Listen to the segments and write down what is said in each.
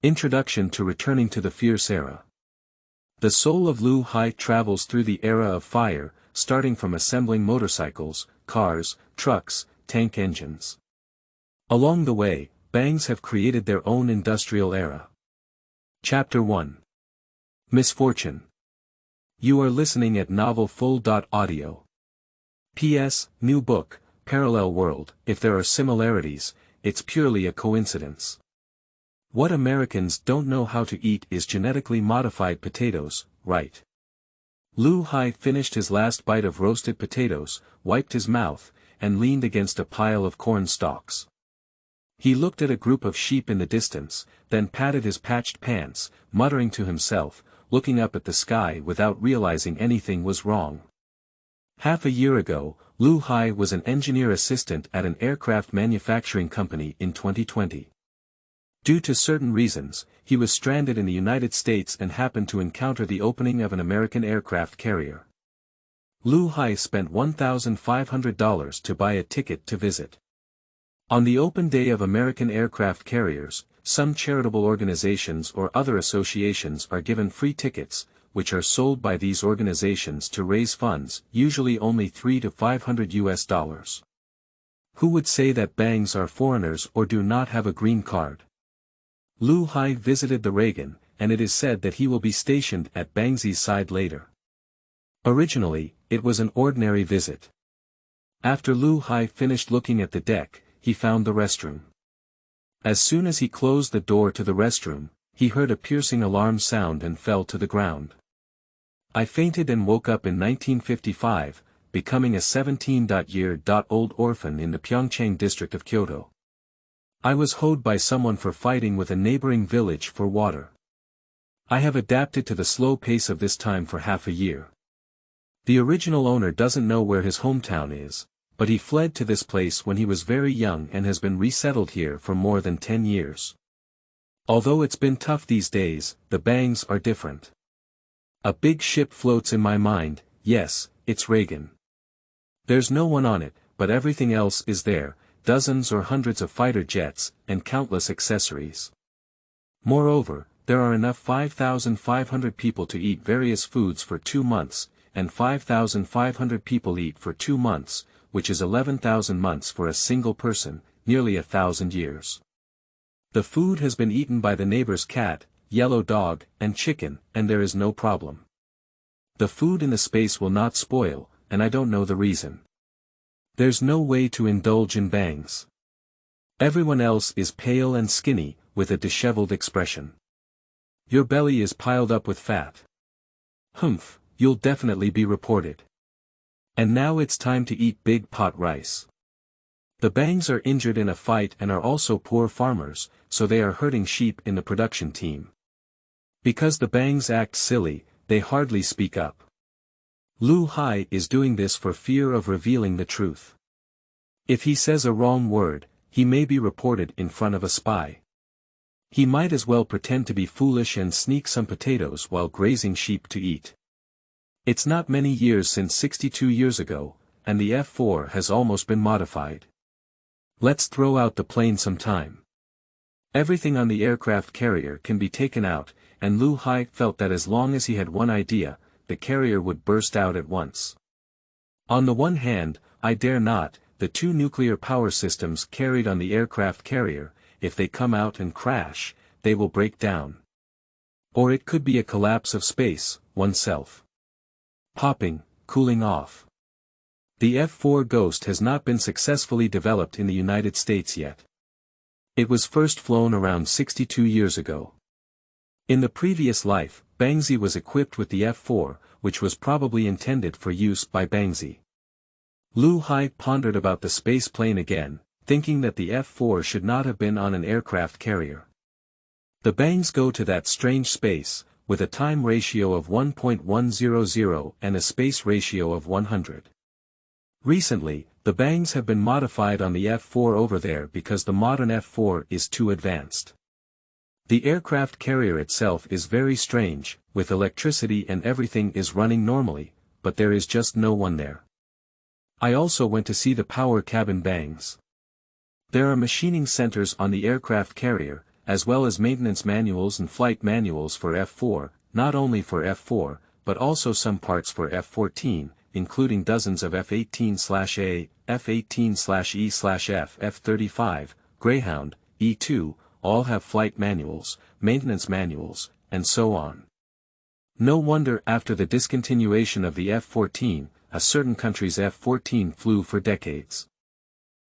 Introduction to Returning to the Fierce Era. The soul of Liu Hai travels through the era of fire, starting from assembling motorcycles, cars, trucks, tank engines. Along the way, Bangs have created their own industrial era. Chapter 1. Misfortune. You are listening at novelfull.audio. P.S. New book, Parallel World. If there are similarities, it's purely a coincidence. What Americans don't know how to eat is genetically modified potatoes, right? Liu Hai finished his last bite of roasted potatoes, wiped his mouth, and leaned against a pile of corn stalks. He looked at a group of sheep in the distance, then patted his patched pants, muttering to himself, looking up at the sky without realizing anything was wrong. Half a year ago, Liu Hai was an engineer assistant at an aircraft manufacturing company in 2020. Due to certain reasons, he was stranded in the United States and happened to encounter the opening of an American aircraft carrier. Liu Hai spent $1,500 to buy a ticket to visit. On the open day of American aircraft carriers, some charitable organizations or other associations are given free tickets, which are sold by these organizations to raise funds, usually only $300 to $500. Who would say that Bangs are foreigners or do not have a green card? Liu Hai visited the Reagan, and it is said that he will be stationed at Bangsy's side later. Originally, it was an ordinary visit. After Liu Hai finished looking at the deck, he found the restroom. As soon as he closed the door to the restroom, he heard a piercing alarm sound and fell to the ground. I fainted and woke up in 1955, becoming a 17-year-old orphan in the Pyeongchang district of Kyoto. I was hoed by someone for fighting with a neighboring village for water. I have adapted to the slow pace of this time for half a year. The original owner doesn't know where his hometown is, but he fled to this place when he was very young and has been resettled here for more than 10 years. Although it's been tough these days, the Bangs are different. A big ship floats in my mind, yes, it's Reagan. There's no one on it, but everything else is there. Dozens or hundreds of fighter jets, and countless accessories. Moreover, there are enough 5,500 people to eat various foods for 2 months, and 5,500 people eat for 2 months, which is 11,000 months for a single person, nearly 1,000 years. The food has been eaten by the neighbor's cat, yellow dog, and chicken, and there is no problem. The food in the space will not spoil, and I don't know the reason. There's no way to indulge in Bangs. Everyone else is pale and skinny, with a disheveled expression. Your belly is piled up with fat. Humph, you'll definitely be reported. And now it's time to eat big pot rice. The Bangs are injured in a fight and are also poor farmers, so they are herding sheep in the production team. Because the Bangs act silly, they hardly speak up. Liu Hai is doing this for fear of revealing the truth. If he says a wrong word, he may be reported in front of a spy. He might as well pretend to be foolish and sneak some potatoes while grazing sheep to eat. It's not many years since 62 years ago, and the F-4 has almost been modified. Let's throw out the plane sometime. Everything on the aircraft carrier can be taken out, and Liu Hai felt that as long as he had one idea, the carrier would burst out at once. On the one hand, I dare not, the 2 nuclear power systems carried on the aircraft carrier, if they come out and crash, they will break down. Or it could be a collapse of space, oneself. Popping, cooling off. The F-4 Ghost has not been successfully developed in the United States yet. It was first flown around 62 years ago. In the previous life, Bangsy was equipped with the F-4, which was probably intended for use by Bangsy. Liu Hai pondered about the space plane again, thinking that the F-4 should not have been on an aircraft carrier. The Bangs go to that strange space, with a time ratio of 1.100 and a space ratio of 100. Recently, the Bangs have been modified on the F-4 over there because the modern F-4 is too advanced. The aircraft carrier itself is very strange, with electricity and everything is running normally, but there is just no one there. I also went to see the power cabin Bangs. There are machining centers on the aircraft carrier, as well as maintenance manuals and flight manuals for F4, not only for F4, but also some parts for F-14, including dozens of F-18/A, F-18/E/F, F-35, Greyhound, E-2, all have flight manuals, maintenance manuals, and so on. No wonder after the discontinuation of the F-14, a certain country's F-14 flew for decades.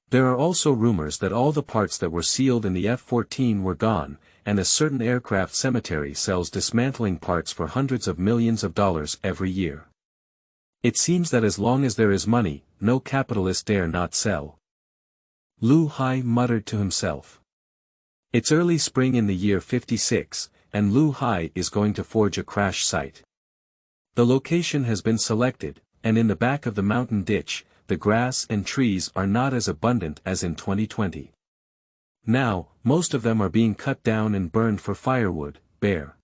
There are also rumors that all the parts that were sealed in the F-14 were gone, and a certain aircraft cemetery sells dismantling parts for hundreds of millions of dollars every year. It seems that as long as there is money, no capitalist dare not sell. Liu Hai muttered to himself. It's early spring in the year 56, and Liu Hai is going to forge a crash site. The location has been selected, and in the back of the mountain ditch, the grass and trees are not as abundant as in 2020. Now, most of them are being cut down and burned for firewood, bare.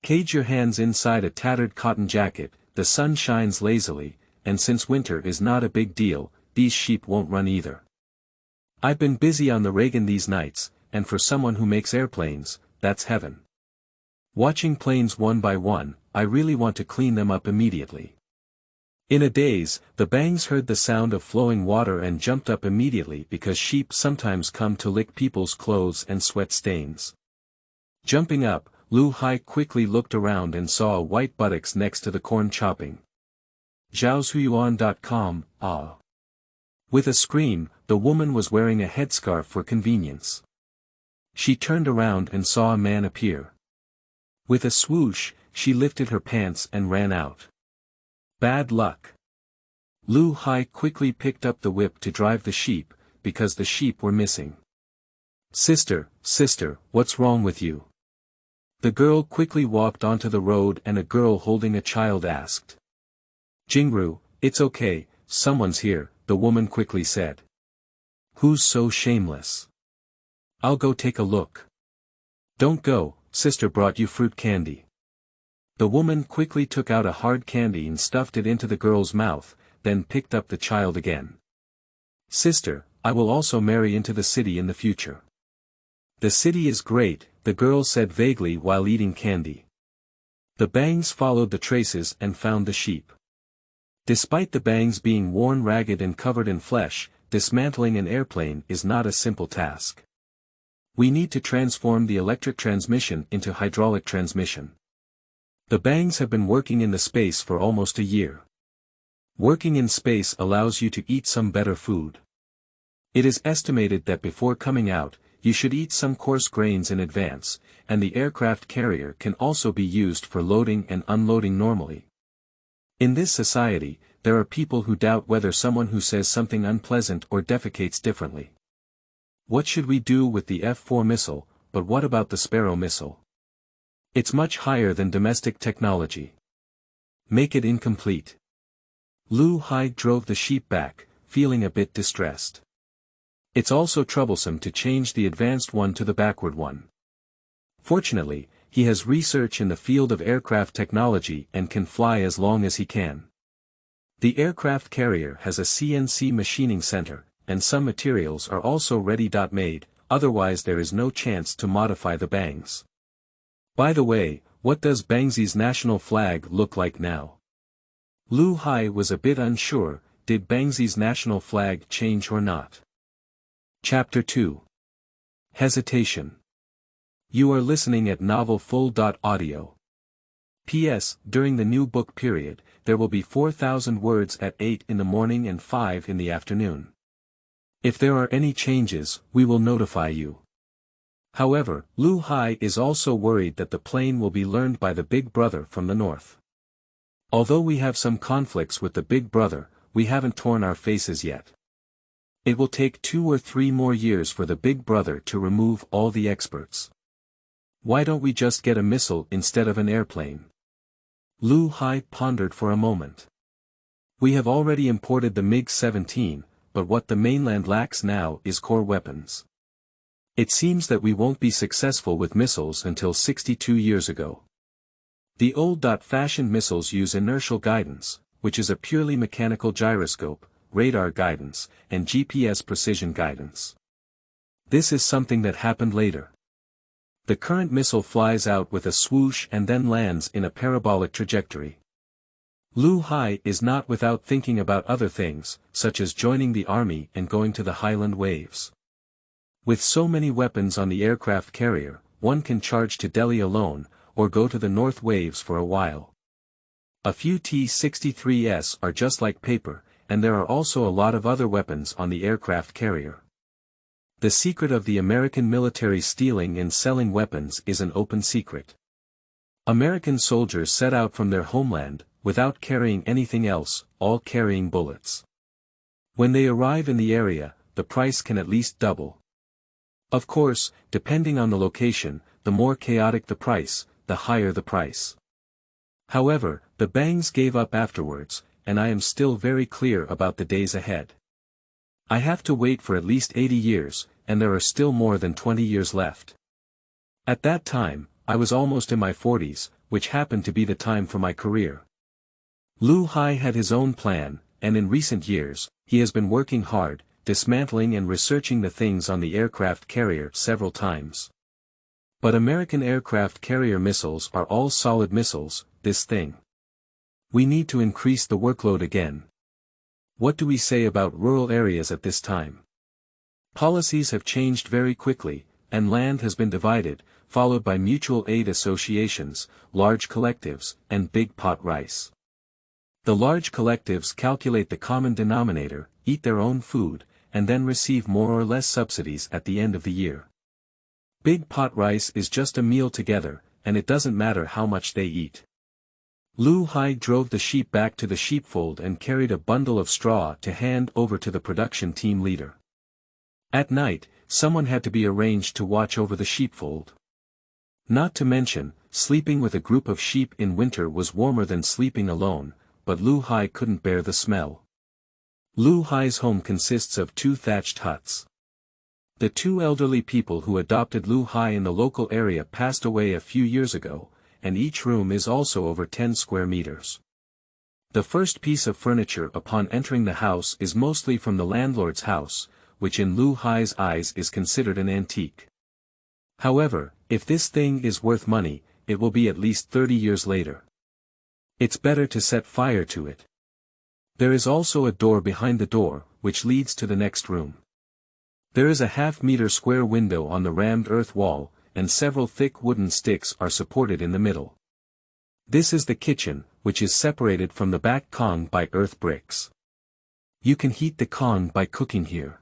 Cage your hands inside a tattered cotton jacket, the sun shines lazily, and since winter is not a big deal, these sheep won't run either. I've been busy on the Reagan these nights, and for someone who makes airplanes, that's heaven. Watching planes one by one, I really want to clean them up immediately. In a daze, the Bangs heard the sound of flowing water and jumped up immediately because sheep sometimes come to lick people's clothes and sweat stains. Jumping up, Liu Hai quickly looked around and saw a white buttocks next to the corn chopping. Zhaoshuyuan.com, ah. With a scream, the woman was wearing a headscarf for convenience. She turned around and saw a man appear. With a swoosh, she lifted her pants and ran out. Bad luck. Liu Hai quickly picked up the whip to drive the sheep, because the sheep were missing. Sister, what's wrong with you? The girl quickly walked onto the road and a girl holding a child asked. Jingru, it's okay, someone's here, the woman quickly said. Who's so shameless? I'll go take a look. Don't go, sister brought you fruit candy. The woman quickly took out a hard candy and stuffed it into the girl's mouth, then picked up the child again. Sister, I will also marry into the city in the future. The city is great, the girl said vaguely while eating candy. The Bangs followed the traces and found the sheep. Despite the Bangs being worn ragged and covered in flesh, dismantling an airplane is not a simple task. We need to transform the electric transmission into hydraulic transmission. The Bangs have been working in the space for almost a year. Working in space allows you to eat some better food. It is estimated that before coming out, you should eat some coarse grains in advance, and the aircraft carrier can also be used for loading and unloading normally. In this society, there are people who doubt whether someone who says something unpleasant or defecates differently. What should we do with the F-4 missile, but what about the Sparrow missile? It's much higher than domestic technology. Make it incomplete. Liu Hai drove the sheep back, feeling a bit distressed. It's also troublesome to change the advanced one to the backward one. Fortunately, he has research in the field of aircraft technology and can fly as long as he can. The aircraft carrier has a CNC machining center, and some materials are also ready-made, otherwise there is no chance to modify the Bangs. By the way, what does Bangsi's national flag look like now? Liu Hai was a bit unsure, did Bangsi's national flag change or not? Chapter 2. Hesitation. You are listening at novelfull.audio. P.S. During the new book period, there will be 4,000 words at 8 in the morning and 5 in the afternoon. If there are any changes, we will notify you. However, Liu Hai is also worried that the plane will be learned by the Big Brother from the north. Although we have some conflicts with the Big Brother, we haven't torn our faces yet. It will take 2 or 3 more years for the Big Brother to remove all the experts. Why don't we just get a missile instead of an airplane? Liu Hai pondered for a moment. We have already imported the MiG-17, but what the mainland lacks now is core weapons. It seems that we won't be successful with missiles until 62 years ago. The old-fashioned missiles use inertial guidance, which is a purely mechanical gyroscope, radar guidance, and GPS precision guidance. This is something that happened later. The current missile flies out with a swoosh and then lands in a parabolic trajectory. Liu Hai is not without thinking about other things, such as joining the army and going to the Highland Waves. With so many weapons on the aircraft carrier, one can charge to Delhi alone, or go to the North Waves for a while. A few T-63s are just like paper, and there are also a lot of other weapons on the aircraft carrier. The secret of the American military stealing and selling weapons is an open secret. American soldiers set out from their homeland, without carrying anything else, all carrying bullets. When they arrive in the area, the price can at least double. Of course, depending on the location, the more chaotic the price, the higher the price. However, the Bangs gave up afterwards, and I am still very clear about the days ahead. I have to wait for at least 80 years, and there are still more than 20 years left. At that time, I was almost in my 40s, which happened to be the time for my career. Liu Hai had his own plan, and in recent years, he has been working hard, dismantling and researching the things on the aircraft carrier several times. But American aircraft carrier missiles are all solid missiles, this thing. We need to increase the workload again. What do we say about rural areas at this time? Policies have changed very quickly, and land has been divided, followed by mutual aid associations, large collectives, and big pot rice. The large collectives calculate the common denominator, eat their own food, and then receive more or less subsidies at the end of the year. Big pot rice is just a meal together, and it doesn't matter how much they eat. Liu Hai drove the sheep back to the sheepfold and carried a bundle of straw to hand over to the production team leader. At night, someone had to be arranged to watch over the sheepfold. Not to mention, sleeping with a group of sheep in winter was warmer than sleeping alone, but Liu Hai couldn't bear the smell. Liu Hai's home consists of 2 thatched huts. The 2 elderly people who adopted Liu Hai in the local area passed away a few years ago, and each room is also over 10 square meters. The first piece of furniture upon entering the house is mostly from the landlord's house, which in Liu Hai's eyes is considered an antique. However, if this thing is worth money, it will be at least 30 years later. It's better to set fire to it. There is also a door behind the door, which leads to the next room. There is a half-meter square window on the rammed earth wall, and several thick wooden sticks are supported in the middle. This is the kitchen, which is separated from the back kong by earth bricks. You can heat the kong by cooking here.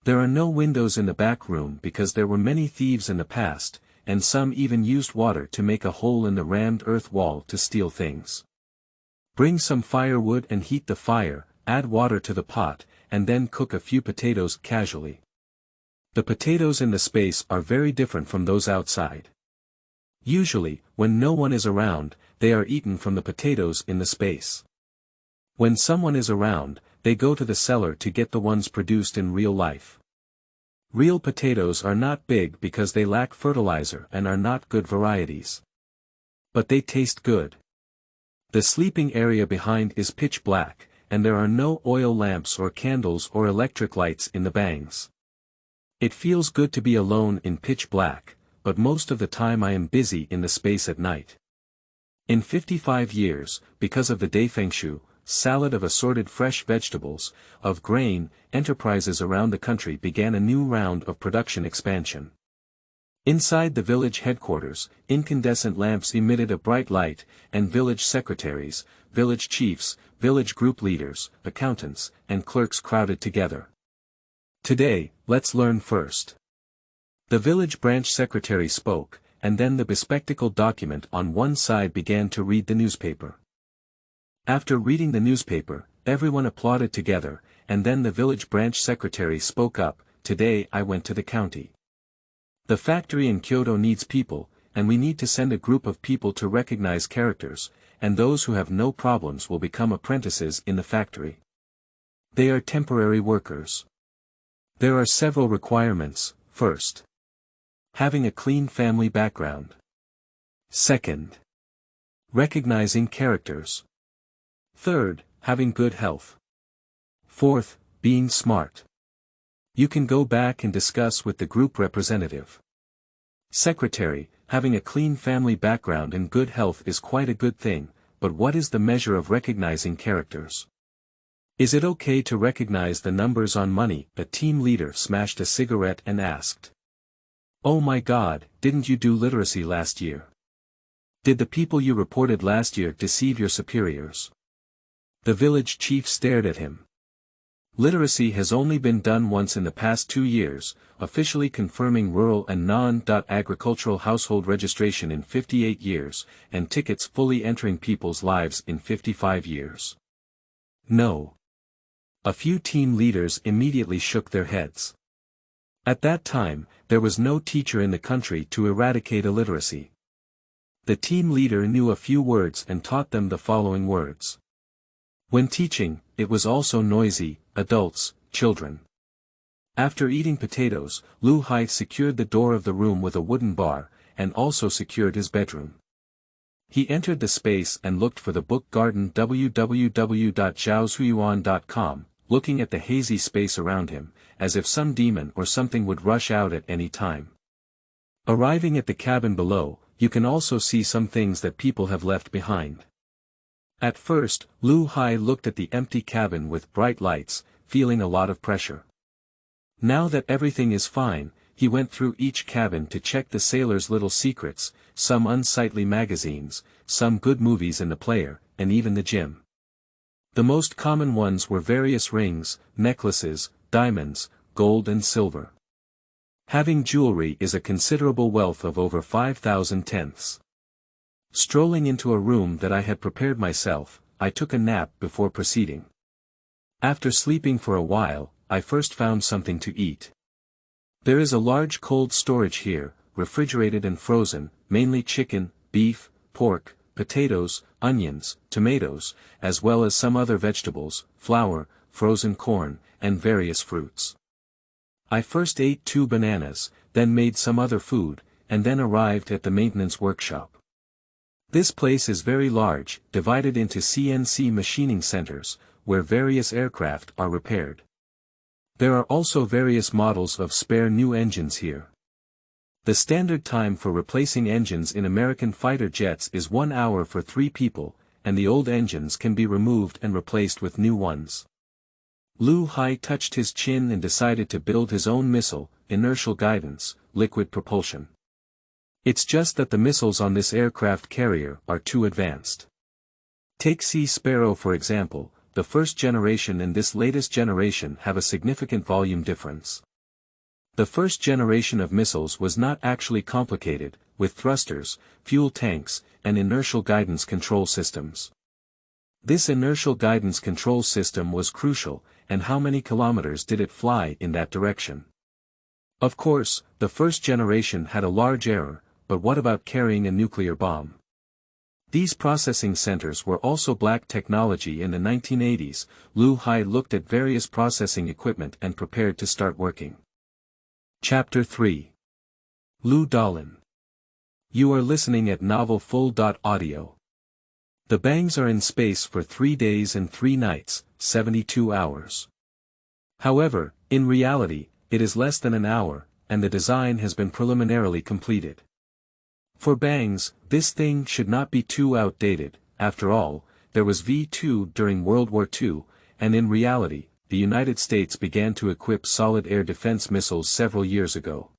There are no windows in the back room because there were many thieves in the past, and some even used water to make a hole in the rammed earth wall to steal things. Bring some firewood and heat the fire, add water to the pot, and then cook a few potatoes casually. The potatoes in the space are very different from those outside. Usually, when no one is around, they are eaten from the potatoes in the space. When someone is around, they go to the cellar to get the ones produced in real life. Real potatoes are not big because they lack fertilizer and are not good varieties. But they taste good. The sleeping area behind is pitch black, and there are no oil lamps or candles or electric lights in the bangs. It feels good to be alone in pitch black, but most of the time I am busy in the space at night. In 55 years, because of the Daifengshu, salad of assorted fresh vegetables, of grain, enterprises around the country began a new round of production expansion. Inside the village headquarters, incandescent lamps emitted a bright light, and village secretaries, village chiefs, village group leaders, accountants, and clerks crowded together. Today, let's learn first. The village branch secretary spoke, and then the bespectacled document on one side began to read the newspaper. After reading the newspaper, everyone applauded together, and then the village branch secretary spoke up, "Today I went to the county. The factory in Kyoto needs people, and we need to send a group of people to recognize characters, and those who have no problems will become apprentices in the factory. They are temporary workers. There are several requirements. First, having a clean family background. Second, recognizing characters. Third, having good health. Fourth, being smart. You can go back and discuss with the group representative. Secretary, having a clean family background and good health is quite a good thing, but what is the measure of recognizing characters? Is it okay to recognize the numbers on money? A team leader smashed a cigarette and asked. Oh my God, didn't you do literacy last year? Did the people you reported last year deceive your superiors? The village chief stared at him. Literacy has only been done once in the past 2 years, officially confirming rural and non-agricultural household registration in 58 years, and tickets fully entering people's lives in 55 years. No. A few team leaders immediately shook their heads. At that time, there was no teacher in the country to eradicate illiteracy. The team leader knew a few words and taught them the following words. When teaching, it was also noisy, adults, children. After eating potatoes, Liu Hai secured the door of the room with a wooden bar, and also secured his bedroom. He entered the space and looked for the book garden www.zhaozuiyuan.com, looking at the hazy space around him, as if some demon or something would rush out at any time. Arriving at the cabin below, you can also see some things that people have left behind. At first, Liu Hai looked at the empty cabin with bright lights, feeling a lot of pressure. Now that everything is fine, he went through each cabin to check the sailors' little secrets, some unsightly magazines, some good movies in the player, and even the gym. The most common ones were various rings, necklaces, diamonds, gold and silver. Having jewelry is a considerable wealth of over 5,000 tenths. Strolling into a room that I had prepared myself, I took a nap before proceeding. After sleeping for a while, I first found something to eat. There is a large cold storage here, refrigerated and frozen, mainly chicken, beef, pork, potatoes, onions, tomatoes, as well as some other vegetables, flour, frozen corn, and various fruits. I first ate 2 bananas, then made some other food, and then arrived at the maintenance workshop. This place is very large, divided into CNC machining centers, where various aircraft are repaired. There are also various models of spare new engines here. The standard time for replacing engines in American fighter jets is 1 hour for 3 people, and the old engines can be removed and replaced with new ones. Liu Hai touched his chin and decided to build his own missile, inertial guidance, liquid propulsion. It's just that the missiles on this aircraft carrier are too advanced. Take Sea Sparrow for example, the first generation and this latest generation have a significant volume difference. The first generation of missiles was not actually complicated, with thrusters, fuel tanks, and inertial guidance control systems. This inertial guidance control system was crucial, and how many kilometers did it fly in that direction? Of course, the first generation had a large error, but what about carrying a nuclear bomb? These processing centers were also black technology in the 1980s. Liu Hai looked at various processing equipment and prepared to start working. Chapter 3. Liu Dalin. You are listening at novelfull.audio. The bangs are in space for 3 days and 3 nights, 72 hours. However, in reality, it is less than an hour, and the design has been preliminarily completed. For bangs, this thing should not be too outdated. After all, there was V2 during World War II, and in reality, the United States began to equip solid air defense missiles several years ago.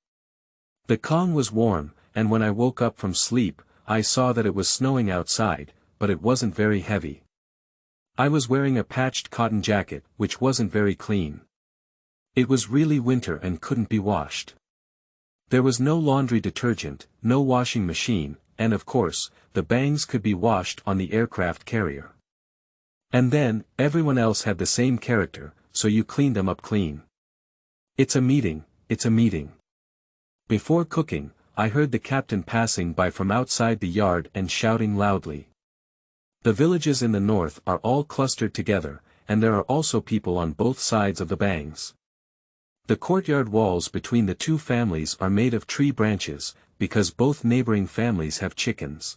The Kong was warm, and when I woke up from sleep, I saw that it was snowing outside, but it wasn't very heavy. I was wearing a patched cotton jacket, which wasn't very clean. It was really winter and couldn't be washed. There was no laundry detergent, no washing machine, and of course, the bangs could be washed on the aircraft carrier. And then, everyone else had the same character, so you cleaned them up clean. It's a meeting, it's a meeting. Before cooking, I heard the captain passing by from outside the yard and shouting loudly. The villages in the north are all clustered together, and there are also people on both sides of the bangs. The courtyard walls between the two families are made of tree branches, because both neighboring families have chickens.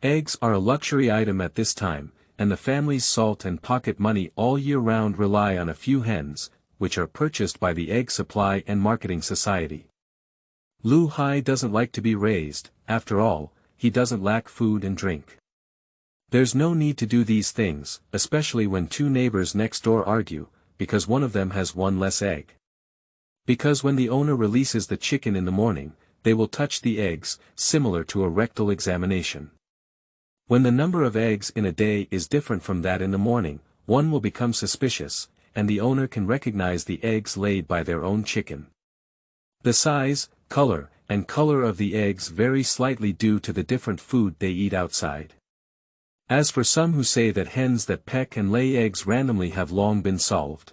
Eggs are a luxury item at this time, and the family's salt and pocket money all year round rely on a few hens, which are purchased by the Egg Supply and Marketing Society. Liu Hai doesn't like to be raised, after all, he doesn't lack food and drink. There's no need to do these things, especially when two neighbors next door argue, because one of them has one less egg. Because when the owner releases the chicken in the morning, they will touch the eggs, similar to a rectal examination. When the number of eggs in a day is different from that in the morning, one will become suspicious, and the owner can recognize the eggs laid by their own chicken. The size, color, and color of the eggs vary slightly due to the different food they eat outside. As for some who say that hens that peck and lay eggs randomly have long been solved.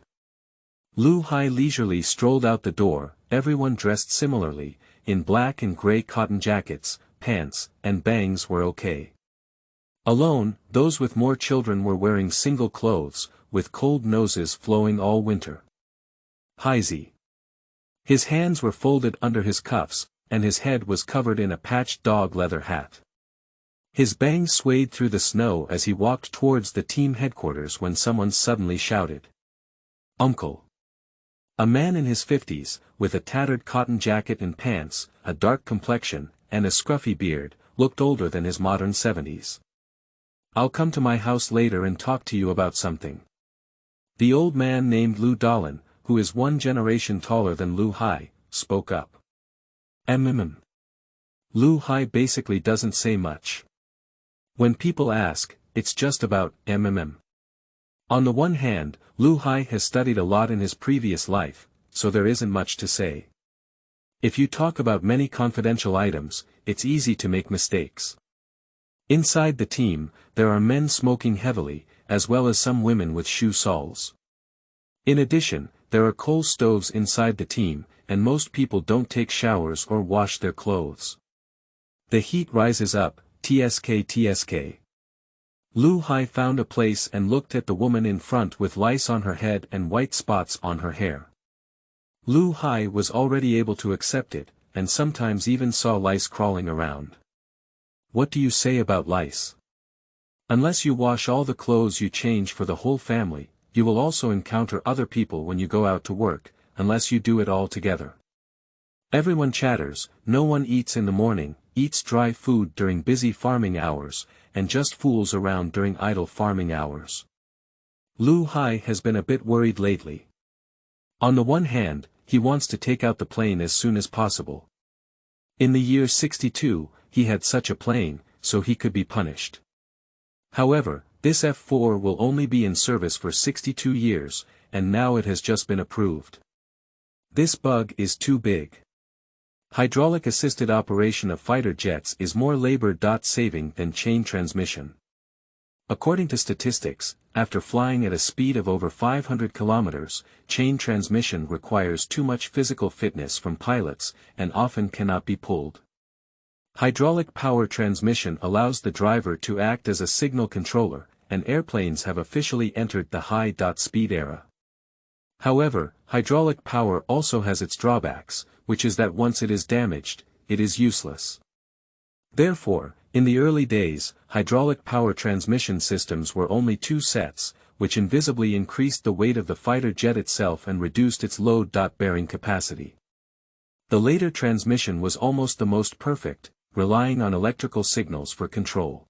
Liu Hai leisurely strolled out the door, everyone dressed similarly, in black and gray cotton jackets, pants, and bangs were okay. Alone, those with more children were wearing single clothes, with cold noses flowing all winter. Haizi. His hands were folded under his cuffs, and his head was covered in a patched dog leather hat. His bangs swayed through the snow as he walked towards the team headquarters when someone suddenly shouted. "Uncle!" A man in his 50s, with a tattered cotton jacket and pants, a dark complexion, and a scruffy beard, looked older than his modern 70s. "I'll come to my house later and talk to you about something." The old man named Liu Dalin, who is one generation taller than Liu Hai, spoke up. Liu Hai basically doesn't say much. When people ask, it's just about On the one hand, Liu Hai has studied a lot in his previous life, so there isn't much to say. If you talk about many confidential items, it's easy to make mistakes. Inside the team, there are men smoking heavily, as well as some women with shoe soles. In addition, there are coal stoves inside the team, and most people don't take showers or wash their clothes. The heat rises up, tsk. Liu Hai found a place and looked at the woman in front with lice on her head and white spots on her hair. Liu Hai was already able to accept it, and sometimes even saw lice crawling around. What do you say about lice? Unless you wash all the clothes you change for the whole family, you will also encounter other people when you go out to work, unless you do it all together. Everyone chatters, no one eats in the morning, eats dry food during busy farming hours, and just fools around during idle farming hours. Liu Hai has been a bit worried lately. On the one hand, he wants to take out the plane as soon as possible. In the year 62, he had such a plane, so he could be punished. However, this F4 will only be in service for 62 years, and now it has just been approved. This bug is too big. Hydraulic-assisted operation of fighter jets is more labor-saving than chain transmission. According to statistics, after flying at a speed of over 500 kilometers, chain transmission requires too much physical fitness from pilots, and often cannot be pulled. Hydraulic power transmission allows the driver to act as a signal controller, and airplanes have officially entered the high-speed era. However, hydraulic power also has its drawbacks, which is that once it is damaged, it is useless. Therefore, in the early days, hydraulic power transmission systems were only two sets, which invisibly increased the weight of the fighter jet itself and reduced its load-bearing capacity. The later transmission was almost the most perfect, relying on electrical signals for control.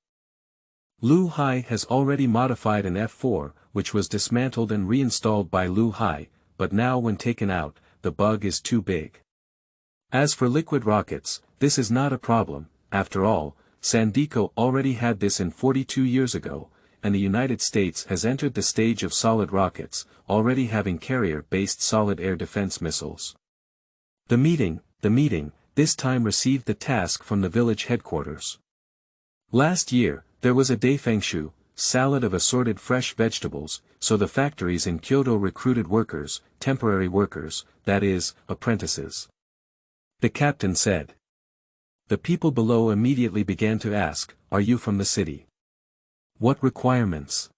Liu Hai has already modified an F4, which was dismantled and reinstalled by Liu Hai, but now when taken out, the bug is too big. As for liquid rockets, this is not a problem. After all, Sandico already had this in 42 years ago, and the United States has entered the stage of solid rockets, already having carrier-based solid air defense missiles. The meeting, this time received the task from the village headquarters. Last year, there was a daifengshu, salad of assorted fresh vegetables, so the factories in Kyoto recruited workers, temporary workers, that is, apprentices. The captain said. The people below immediately began to ask, "Are you from the city? What requirements?"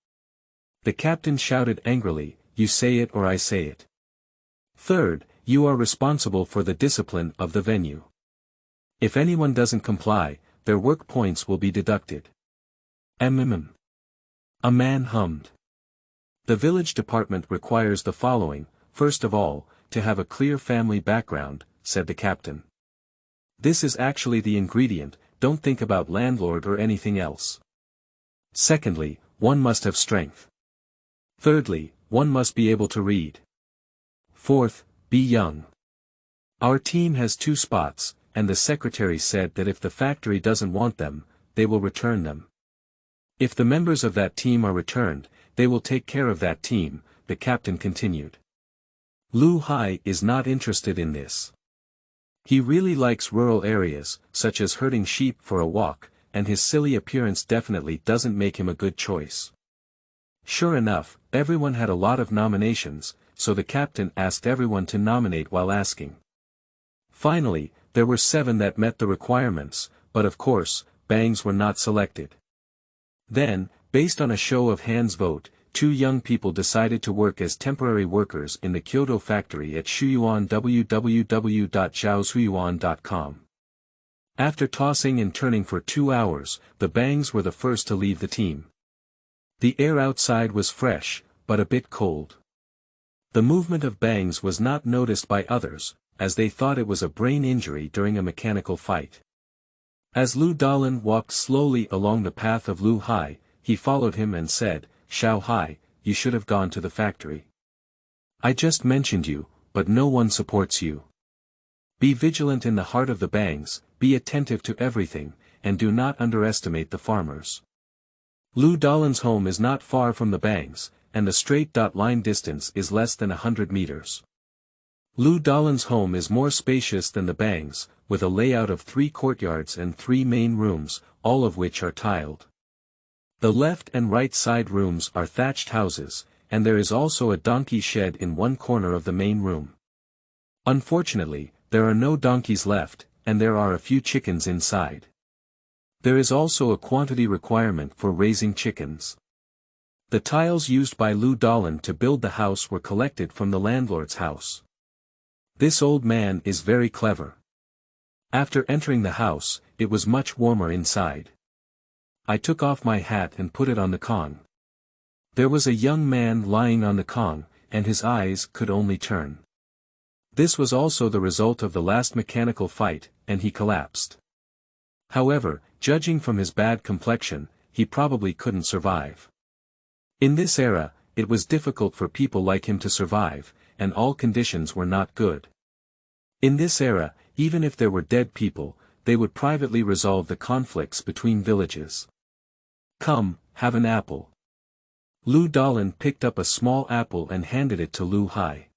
The captain shouted angrily, "You say it or I say it. Third, you are responsible for the discipline of the venue. If anyone doesn't comply, their work points will be deducted." A man hummed. The village department requires the following: first of all, to have a clear family background, said the captain. This is actually the ingredient, don't think about landlord or anything else. Secondly, one must have strength. Thirdly, one must be able to read. Fourth, be young. Our team has 2 spots, and the secretary said that if the factory doesn't want them, they will return them. If the members of that team are returned, they will take care of that team, the captain continued. Liu Hai is not interested in this. He really likes rural areas, such as herding sheep for a walk, and his silly appearance definitely doesn't make him a good choice. Sure enough, everyone had a lot of nominations, so the captain asked everyone to nominate while asking. Finally, there were 7 that met the requirements, but of course, bangs were not selected. Then, based on a show of hands vote, 2 young people decided to work as temporary workers in the Kyoto factory at Shuyuan www.zhaoshuyuan.com. After tossing and turning for 2 hours, the bangs were the first to leave the team. The air outside was fresh, but a bit cold. The movement of bangs was not noticed by others, as they thought it was a brain injury during a mechanical fight. As Liu Dalin walked slowly along the path of Liu Hai, he followed him and said, "Xiao Hai, you should have gone to the factory. I just mentioned you, but no one supports you. Be vigilant in the heart of the bangs, be attentive to everything, and do not underestimate the farmers." Liu Dalin's home is not far from the bangs, and the straight line distance is less than 100 meters. Liu Dalin's home is more spacious than the bangs, with a layout of 3 courtyards and 3 main rooms, all of which are tiled. The left and right side rooms are thatched houses, and there is also a donkey shed in one corner of the main room. Unfortunately, there are no donkeys left, and there are a few chickens inside. There is also a quantity requirement for raising chickens. The tiles used by Liu Dalin to build the house were collected from the landlord's house. This old man is very clever. After entering the house, it was much warmer inside. I took off my hat and put it on the Kong. There was a young man lying on the Kong, and his eyes could only turn. This was also the result of the last mechanical fight, and he collapsed. However, judging from his bad complexion, he probably couldn't survive. In this era, it was difficult for people like him to survive, and all conditions were not good. In this era, even if there were dead people, they would privately resolve the conflicts between villages. "Come, have an apple." Liu Dalin picked up a small apple and handed it to Liu Hai.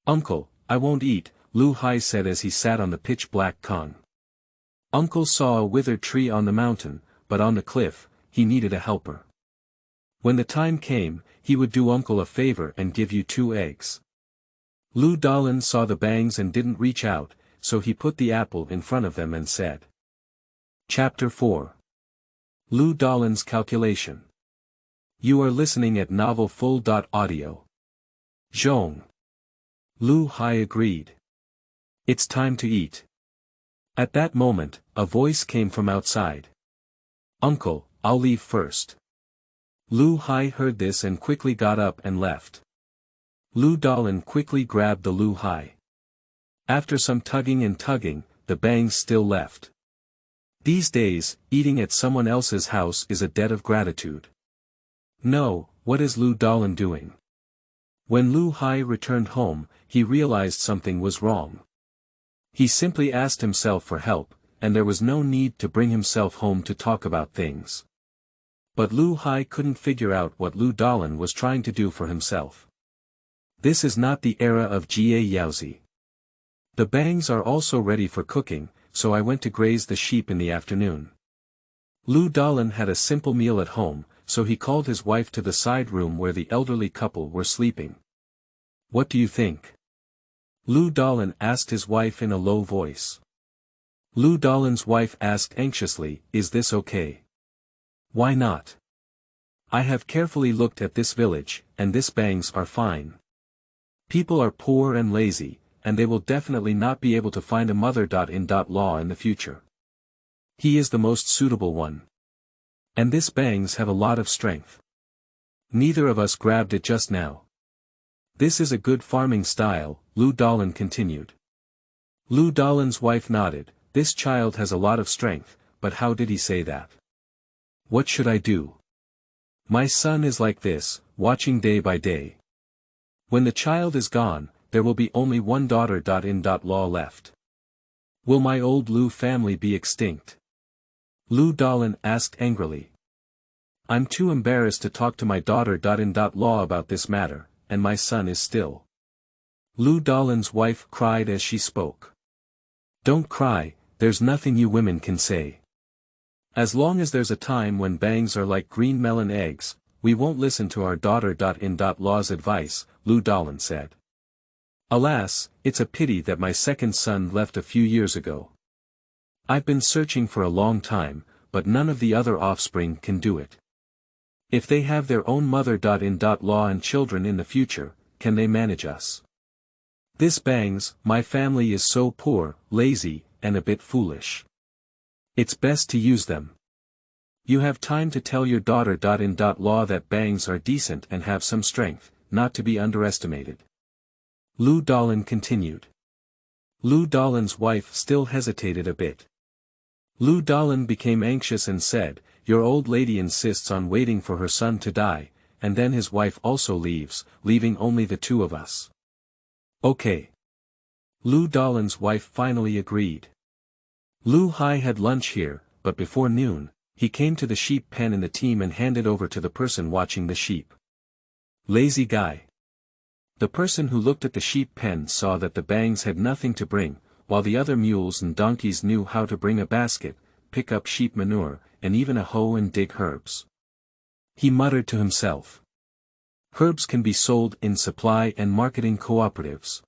"Uncle, I won't eat," Liu Hai said as he sat on the pitch-black Kong. Uncle saw a withered tree on the mountain, but on the cliff, he needed a helper. When the time came, he would do Uncle a favor and give you 2 eggs. Liu Dalin saw the bangs and didn't reach out, so he put the apple in front of them and said. Chapter 4. Liu Dalin's Calculation. You are listening at novelfull.audio. Zhong. Liu Hai agreed. It's time to eat. At that moment, a voice came from outside. Uncle, I'll leave first. Liu Hai heard this and quickly got up and left. Liu Dalin quickly grabbed the Liu Hai. After some tugging and tugging, the bangs still left. These days, eating at someone else's house is a debt of gratitude. No, what is Liu Dalin doing? When Liu Hai returned home, he realized something was wrong. He simply asked himself for help, and there was no need to bring himself home to talk about things. But Liu Hai couldn't figure out what Liu Dalin was trying to do for himself. This is not the era of Jie Yaozi. The bangs are also ready for cooking, so I went to graze the sheep in the afternoon. Liu Dalin had a simple meal at home, so he called his wife to the side room where the elderly couple were sleeping. What do you think? Liu Dalin asked his wife in a low voice. Liu Dalin's wife asked anxiously, is this okay? Why not? I have carefully looked at this village, and this bangs are fine. People are poor and lazy, and they will definitely not be able to find a mother.in.law in the future. He is the most suitable one. And this bangs have a lot of strength. Neither of us grabbed it just now. This is a good farming style, Liu Dalin continued. Liu Dalin's wife nodded, This child has a lot of strength, but how did he say that? What should I do? My son is like this, watching day by day. When the child is gone, there will be only one daughter.in.law left. Will my old Liu family be extinct? Liu Dalin asked angrily. I'm too embarrassed to talk to my daughter.in.law about this matter, and my son is still. Liu Dalin's wife cried as she spoke. Don't cry, there's nothing you women can say. As long as there's a time when bangs are like green melon eggs, we won't listen to our daughter.in.law's advice, Liu Dalin said. Alas, it's a pity that my second son left a few years ago. I've been searching for a long time, but none of the other offspring can do it. If they have their own mother.in.law and children in the future, can they manage us? This bangs, my family is so poor, lazy, and a bit foolish. It's best to use them. You have time to tell your daughter.in.law that bangs are decent and have some strength, not to be underestimated. Liu Dalin continued. Liu Dalin's wife still hesitated a bit. Liu Dalin became anxious and said, your old lady insists on waiting for her son to die, and then his wife also leaves, leaving only the two of us. Okay. Liu Dalin's wife finally agreed. Liu Hai had lunch here, but before noon, he came to the sheep pen in the team and handed over to the person watching the sheep. Lazy guy. The person who looked at the sheep pen saw that the bangs had nothing to bring, while the other mules and donkeys knew how to bring a basket, pick up sheep manure, and even a hoe and dig herbs. He muttered to himself. Herbs can be sold in supply and marketing cooperatives.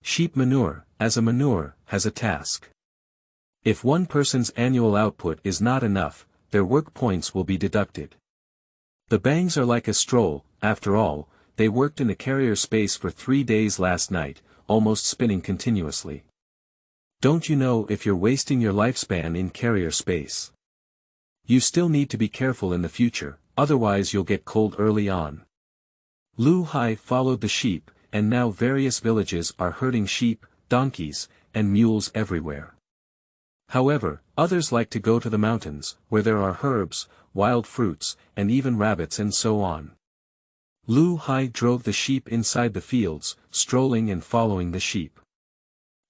Sheep manure, as a manure, has a task. If one person's annual output is not enough, their work points will be deducted. The bangs are like a stroll, after all, they worked in the carrier space for 3 days last night, almost spinning continuously. Don't you know if you're wasting your lifespan in carrier space? You still need to be careful in the future, otherwise you'll get cold early on. Liu Hai followed the sheep, and now various villages are herding sheep, donkeys, and mules everywhere. However, others like to go to the mountains, where there are herbs, wild fruits, and even rabbits and so on. Liu Hai drove the sheep inside the fields, strolling and following the sheep.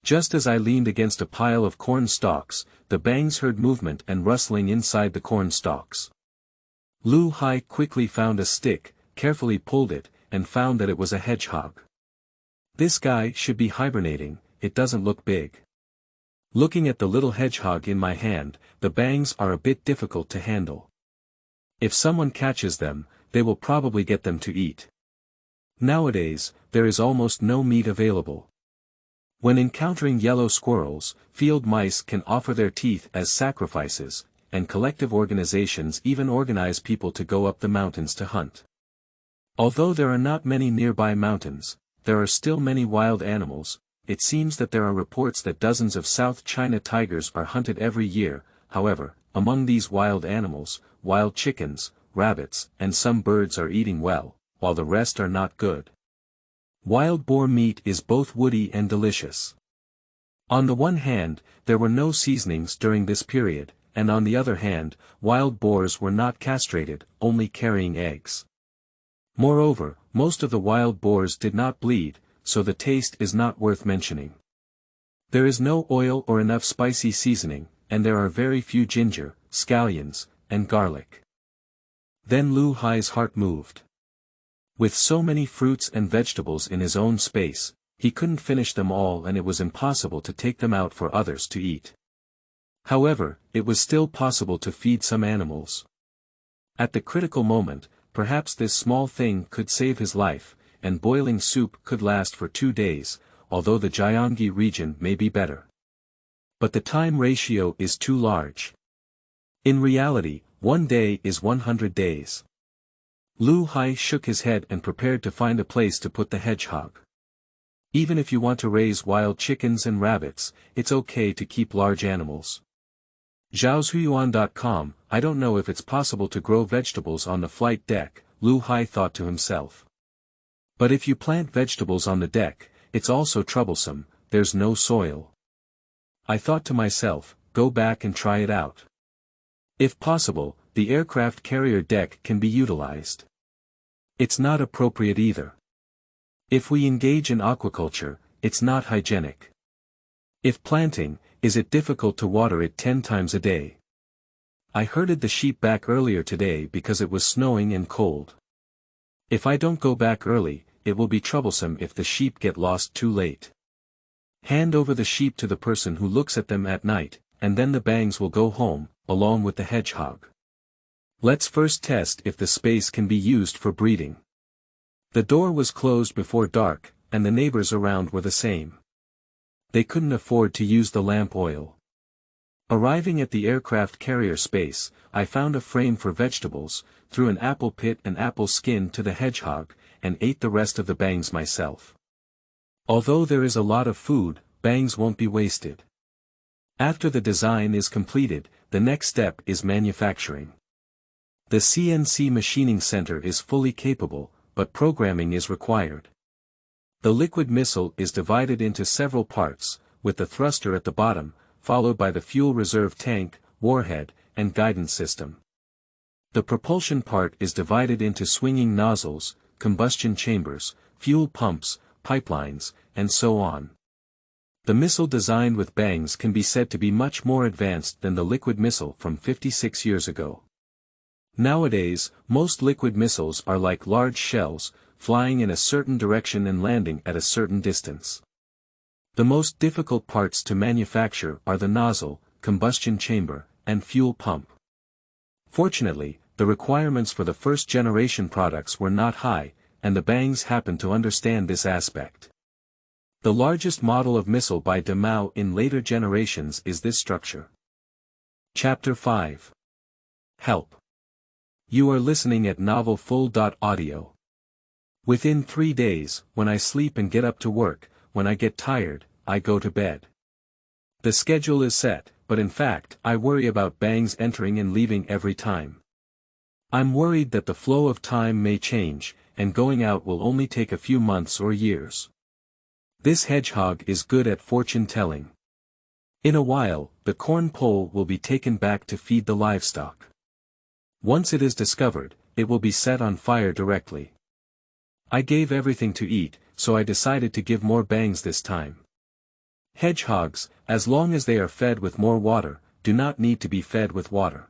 Just as I leaned against a pile of corn stalks, the bangs heard movement and rustling inside the corn stalks. Liu Hai quickly found a stick, carefully pulled it, and found that it was a hedgehog. This guy should be hibernating, it doesn't look big. Looking at the little hedgehog in my hand, the bangs are a bit difficult to handle. If someone catches them, they will probably get them to eat. Nowadays, there is almost no meat available. When encountering yellow squirrels, field mice can offer their teeth as sacrifices, and collective organizations even organize people to go up the mountains to hunt. Although there are not many nearby mountains, there are still many wild animals. It seems that there are reports that dozens of South China tigers are hunted every year. However, among these wild animals, wild chickens, rabbits, and some birds are eating well, while the rest are not good. Wild boar meat is both woody and delicious. On the one hand, there were no seasonings during this period, and on the other hand, wild boars were not castrated, only carrying eggs. Moreover, most of the wild boars did not bleed, so the taste is not worth mentioning. There is no oil or enough spicy seasoning, and there are very few ginger, scallions, and garlic. Then Liu Hai's heart moved. With so many fruits and vegetables in his own space, he couldn't finish them all and it was impossible to take them out for others to eat. However, it was still possible to feed some animals. At the critical moment, perhaps this small thing could save his life, and boiling soup could last for 2 days, although the Gyeonggi region may be better. But the time ratio is too large. In reality, 1 day is 100 days. Liu Hai shook his head and prepared to find a place to put the hedgehog. Even if you want to raise wild chickens and rabbits, it's okay to keep large animals. Zhaoshuyuan.com, I don't know if it's possible to grow vegetables on the flight deck, Liu Hai thought to himself. But if you plant vegetables on the deck, it's also troublesome, there's no soil. I thought to myself, go back and try it out. If possible, the aircraft carrier deck can be utilized. It's not appropriate either. If we engage in aquaculture, it's not hygienic. If planting, is it difficult to water it 10 times a day? I herded the sheep back earlier today because it was snowing and cold. If I don't go back early, it will be troublesome if the sheep get lost too late. Hand over the sheep to the person who looks at them at night, and then the bangs will go home, along with the hedgehog. Let's first test if the space can be used for breeding. The door was closed before dark, and the neighbors around were the same. They couldn't afford to use the lamp oil. Arriving at the aircraft carrier space, I found a frame for vegetables, threw an apple pit and apple skin to the hedgehog, and ate the rest of the bangs myself. Although there is a lot of food, bangs won't be wasted. After the design is completed, the next step is manufacturing. The CNC machining center is fully capable, but programming is required. The liquid missile is divided into several parts, with the thruster at the bottom, followed by the fuel reserve tank, warhead, and guidance system. The propulsion part is divided into swinging nozzles, combustion chambers, fuel pumps, pipelines, and so on. The missile designed with bangs can be said to be much more advanced than the liquid missile from 56 years ago. Nowadays, most liquid missiles are like large shells, flying in a certain direction and landing at a certain distance. The most difficult parts to manufacture are the nozzle, combustion chamber, and fuel pump. Fortunately, the requirements for the first generation products were not high, and the bangs happened to understand this aspect. The largest model of missile by De Mao in later generations is this structure. Chapter 5. Help. You are listening at novelfull.audio. Within 3 days, when I sleep and get up to work, when I get tired, I go to bed. The schedule is set, but in fact, I worry about bangs entering and leaving every time. I'm worried that the flow of time may change, and going out will only take a few months or years. This hedgehog is good at fortune telling. In a while, the corn pole will be taken back to feed the livestock. Once it is discovered, it will be set on fire directly. I gave everything to eat, so I decided to give more bangs this time. Hedgehogs, as long as they are fed with more water, do not need to be fed with water.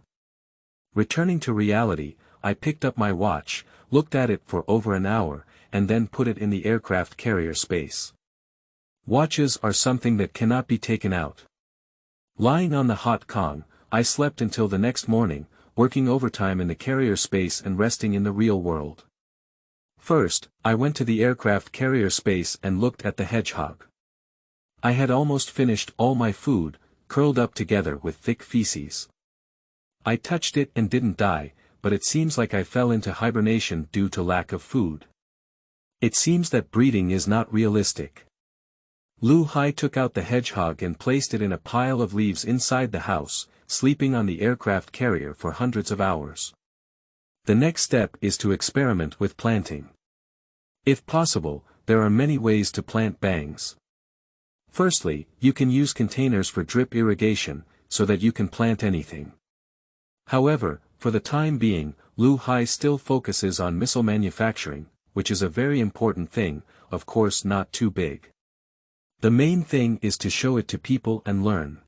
Returning to reality, I picked up my watch, looked at it for over an hour, and then put it in the aircraft carrier space. Watches are something that cannot be taken out. Lying on the hot Kong, I slept until the next morning, working overtime in the carrier space and resting in the real world. First, I went to the aircraft carrier space and looked at the hedgehog. I had almost finished all my food, curled up together with thick feces. I touched it and didn't die, but it seems like I fell into hibernation due to lack of food. It seems that breeding is not realistic. Liu Hai took out the hedgehog and placed it in a pile of leaves inside the house, sleeping on the aircraft carrier for hundreds of hours. The next step is to experiment with planting. If possible, there are many ways to plant bangs. Firstly, you can use containers for drip irrigation, so that you can plant anything. However, for the time being, Liu Hai still focuses on missile manufacturing, which is a very important thing, of course not too big. The main thing is to show it to people and learn.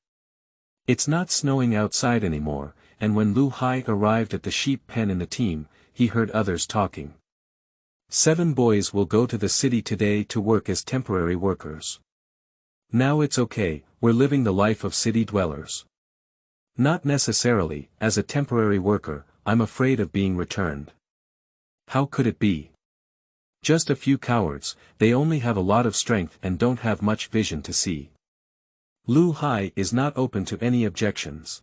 It's not snowing outside anymore, and when Liu Hai arrived at the sheep pen in the team, he heard others talking. 7 boys will go to the city today to work as temporary workers. Now it's okay, we're living the life of city dwellers. Not necessarily, as a temporary worker, I'm afraid of being returned. How could it be? Just a few cowards, they only have a lot of strength and don't have much vision to see. Liu Hai is not open to any objections.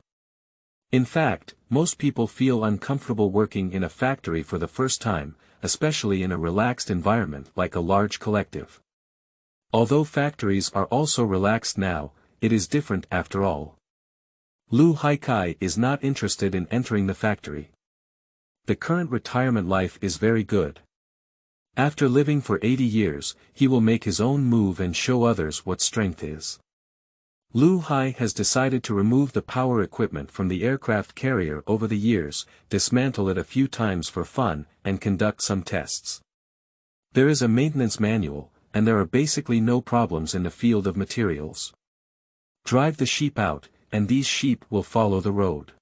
In fact, most people feel uncomfortable working in a factory for the first time, especially in a relaxed environment like a large collective. Although factories are also relaxed now, it is different after all. Liu Hai is not interested in entering the factory. The current retirement life is very good. After living for 80 years, he will make his own move and show others what strength is. Liu Hai has decided to remove the power equipment from the aircraft carrier over the years, dismantle it a few times for fun, and conduct some tests. There is a maintenance manual, and there are basically no problems in the field of materials. Drive the sheep out, and these sheep will follow the road.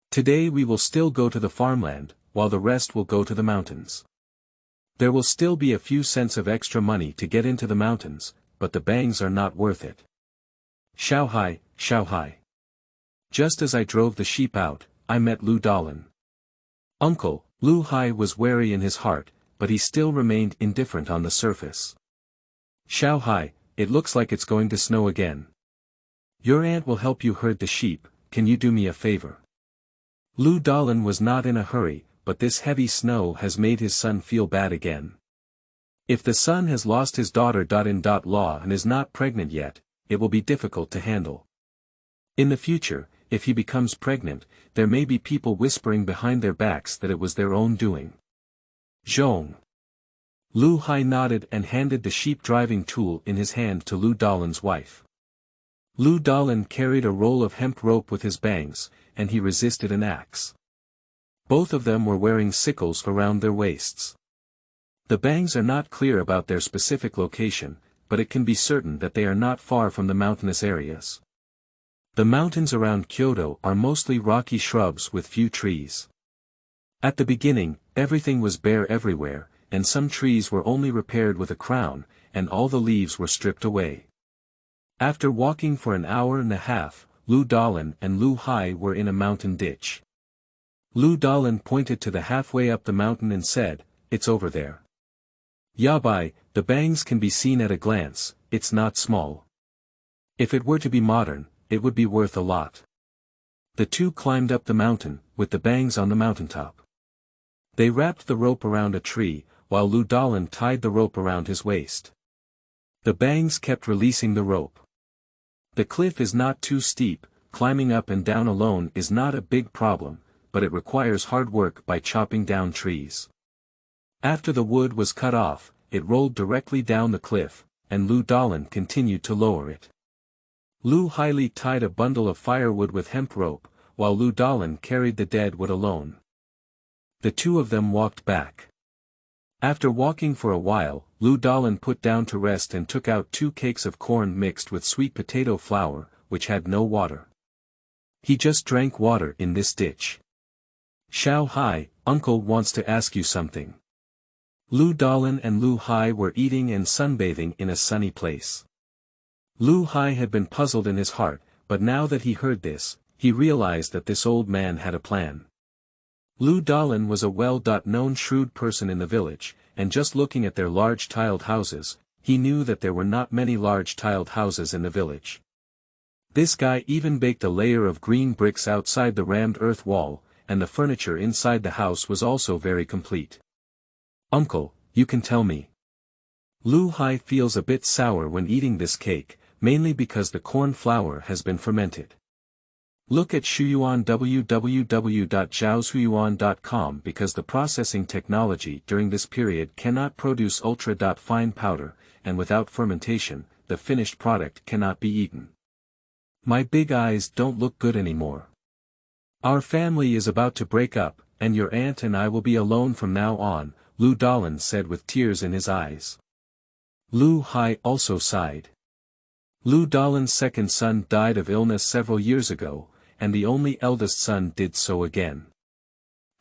Today we will still go to the farmland, while the rest will go to the mountains. There will still be a few cents of extra money to get into the mountains, but the bangs are not worth it. Xiao Hai, Xiao Hai. Just as I drove the sheep out, I met Liu Dalin. Uncle, Liu Hai was wary in his heart, but he still remained indifferent on the surface. Xiao Hai, it looks like it's going to snow again. Your aunt will help you herd the sheep, can you do me a favor? Liu Dalin was not in a hurry, but this heavy snow has made his son feel bad again. If the son has lost his daughter-in-law and is not pregnant yet, it will be difficult to handle. In the future, if he becomes pregnant, there may be people whispering behind their backs that it was their own doing. Zhong. Liu Hai nodded and handed the sheep driving tool in his hand to Liu Dalin's wife. Liu Dalin carried a roll of hemp rope with his bangs, and he resisted an axe. Both of them were wearing sickles around their waists. The bangs are not clear about their specific location, but it can be certain that they are not far from the mountainous areas. The mountains around Kyoto are mostly rocky shrubs with few trees. At the beginning, everything was bare everywhere, and some trees were only repaired with a crown, and all the leaves were stripped away. After walking for an hour and a half, Liu Dalin and Liu Hai were in a mountain ditch. Liu Dalin pointed to the halfway up the mountain and said, "It's over there." Yabai, the bangs can be seen at a glance, it's not small. If it were to be modern, it would be worth a lot. The two climbed up the mountain, with the bangs on the mountaintop. They wrapped the rope around a tree, while Liu Dalin tied the rope around his waist. The bangs kept releasing the rope. The cliff is not too steep, climbing up and down alone is not a big problem, but it requires hard work by chopping down trees. After the wood was cut off, it rolled directly down the cliff, and Liu Dalin continued to lower it. Liu Hai tied a bundle of firewood with hemp rope, while Liu Dalin carried the dead wood alone. The two of them walked back. After walking for a while, Liu Dalin put down to rest and took out 2 cakes of corn mixed with sweet potato flour, which had no water. He just drank water in this ditch. Xiao Hai, uncle wants to ask you something. Liu Dalin and Liu Hai were eating and sunbathing in a sunny place. Liu Hai had been puzzled in his heart, but now that he heard this, he realized that this old man had a plan. Liu Dalin was a well-known shrewd person in the village, and just looking at their large tiled houses, he knew that there were not many large tiled houses in the village. This guy even baked a layer of green bricks outside the rammed earth wall, and the furniture inside the house was also very complete. Uncle, you can tell me. Liu Hai feels a bit sour when eating this cake, mainly because the corn flour has been fermented. Look at Shuyuan www.zhaoshuyuan.com because the processing technology during this period cannot produce ultra-fine powder, and without fermentation, the finished product cannot be eaten. My big eyes don't look good anymore. Our family is about to break up, and your aunt and I will be alone from now on, Liu Dalin said with tears in his eyes. Liu Hai also sighed. Liu Dalin's second son died of illness several years ago, and the only eldest son did so again.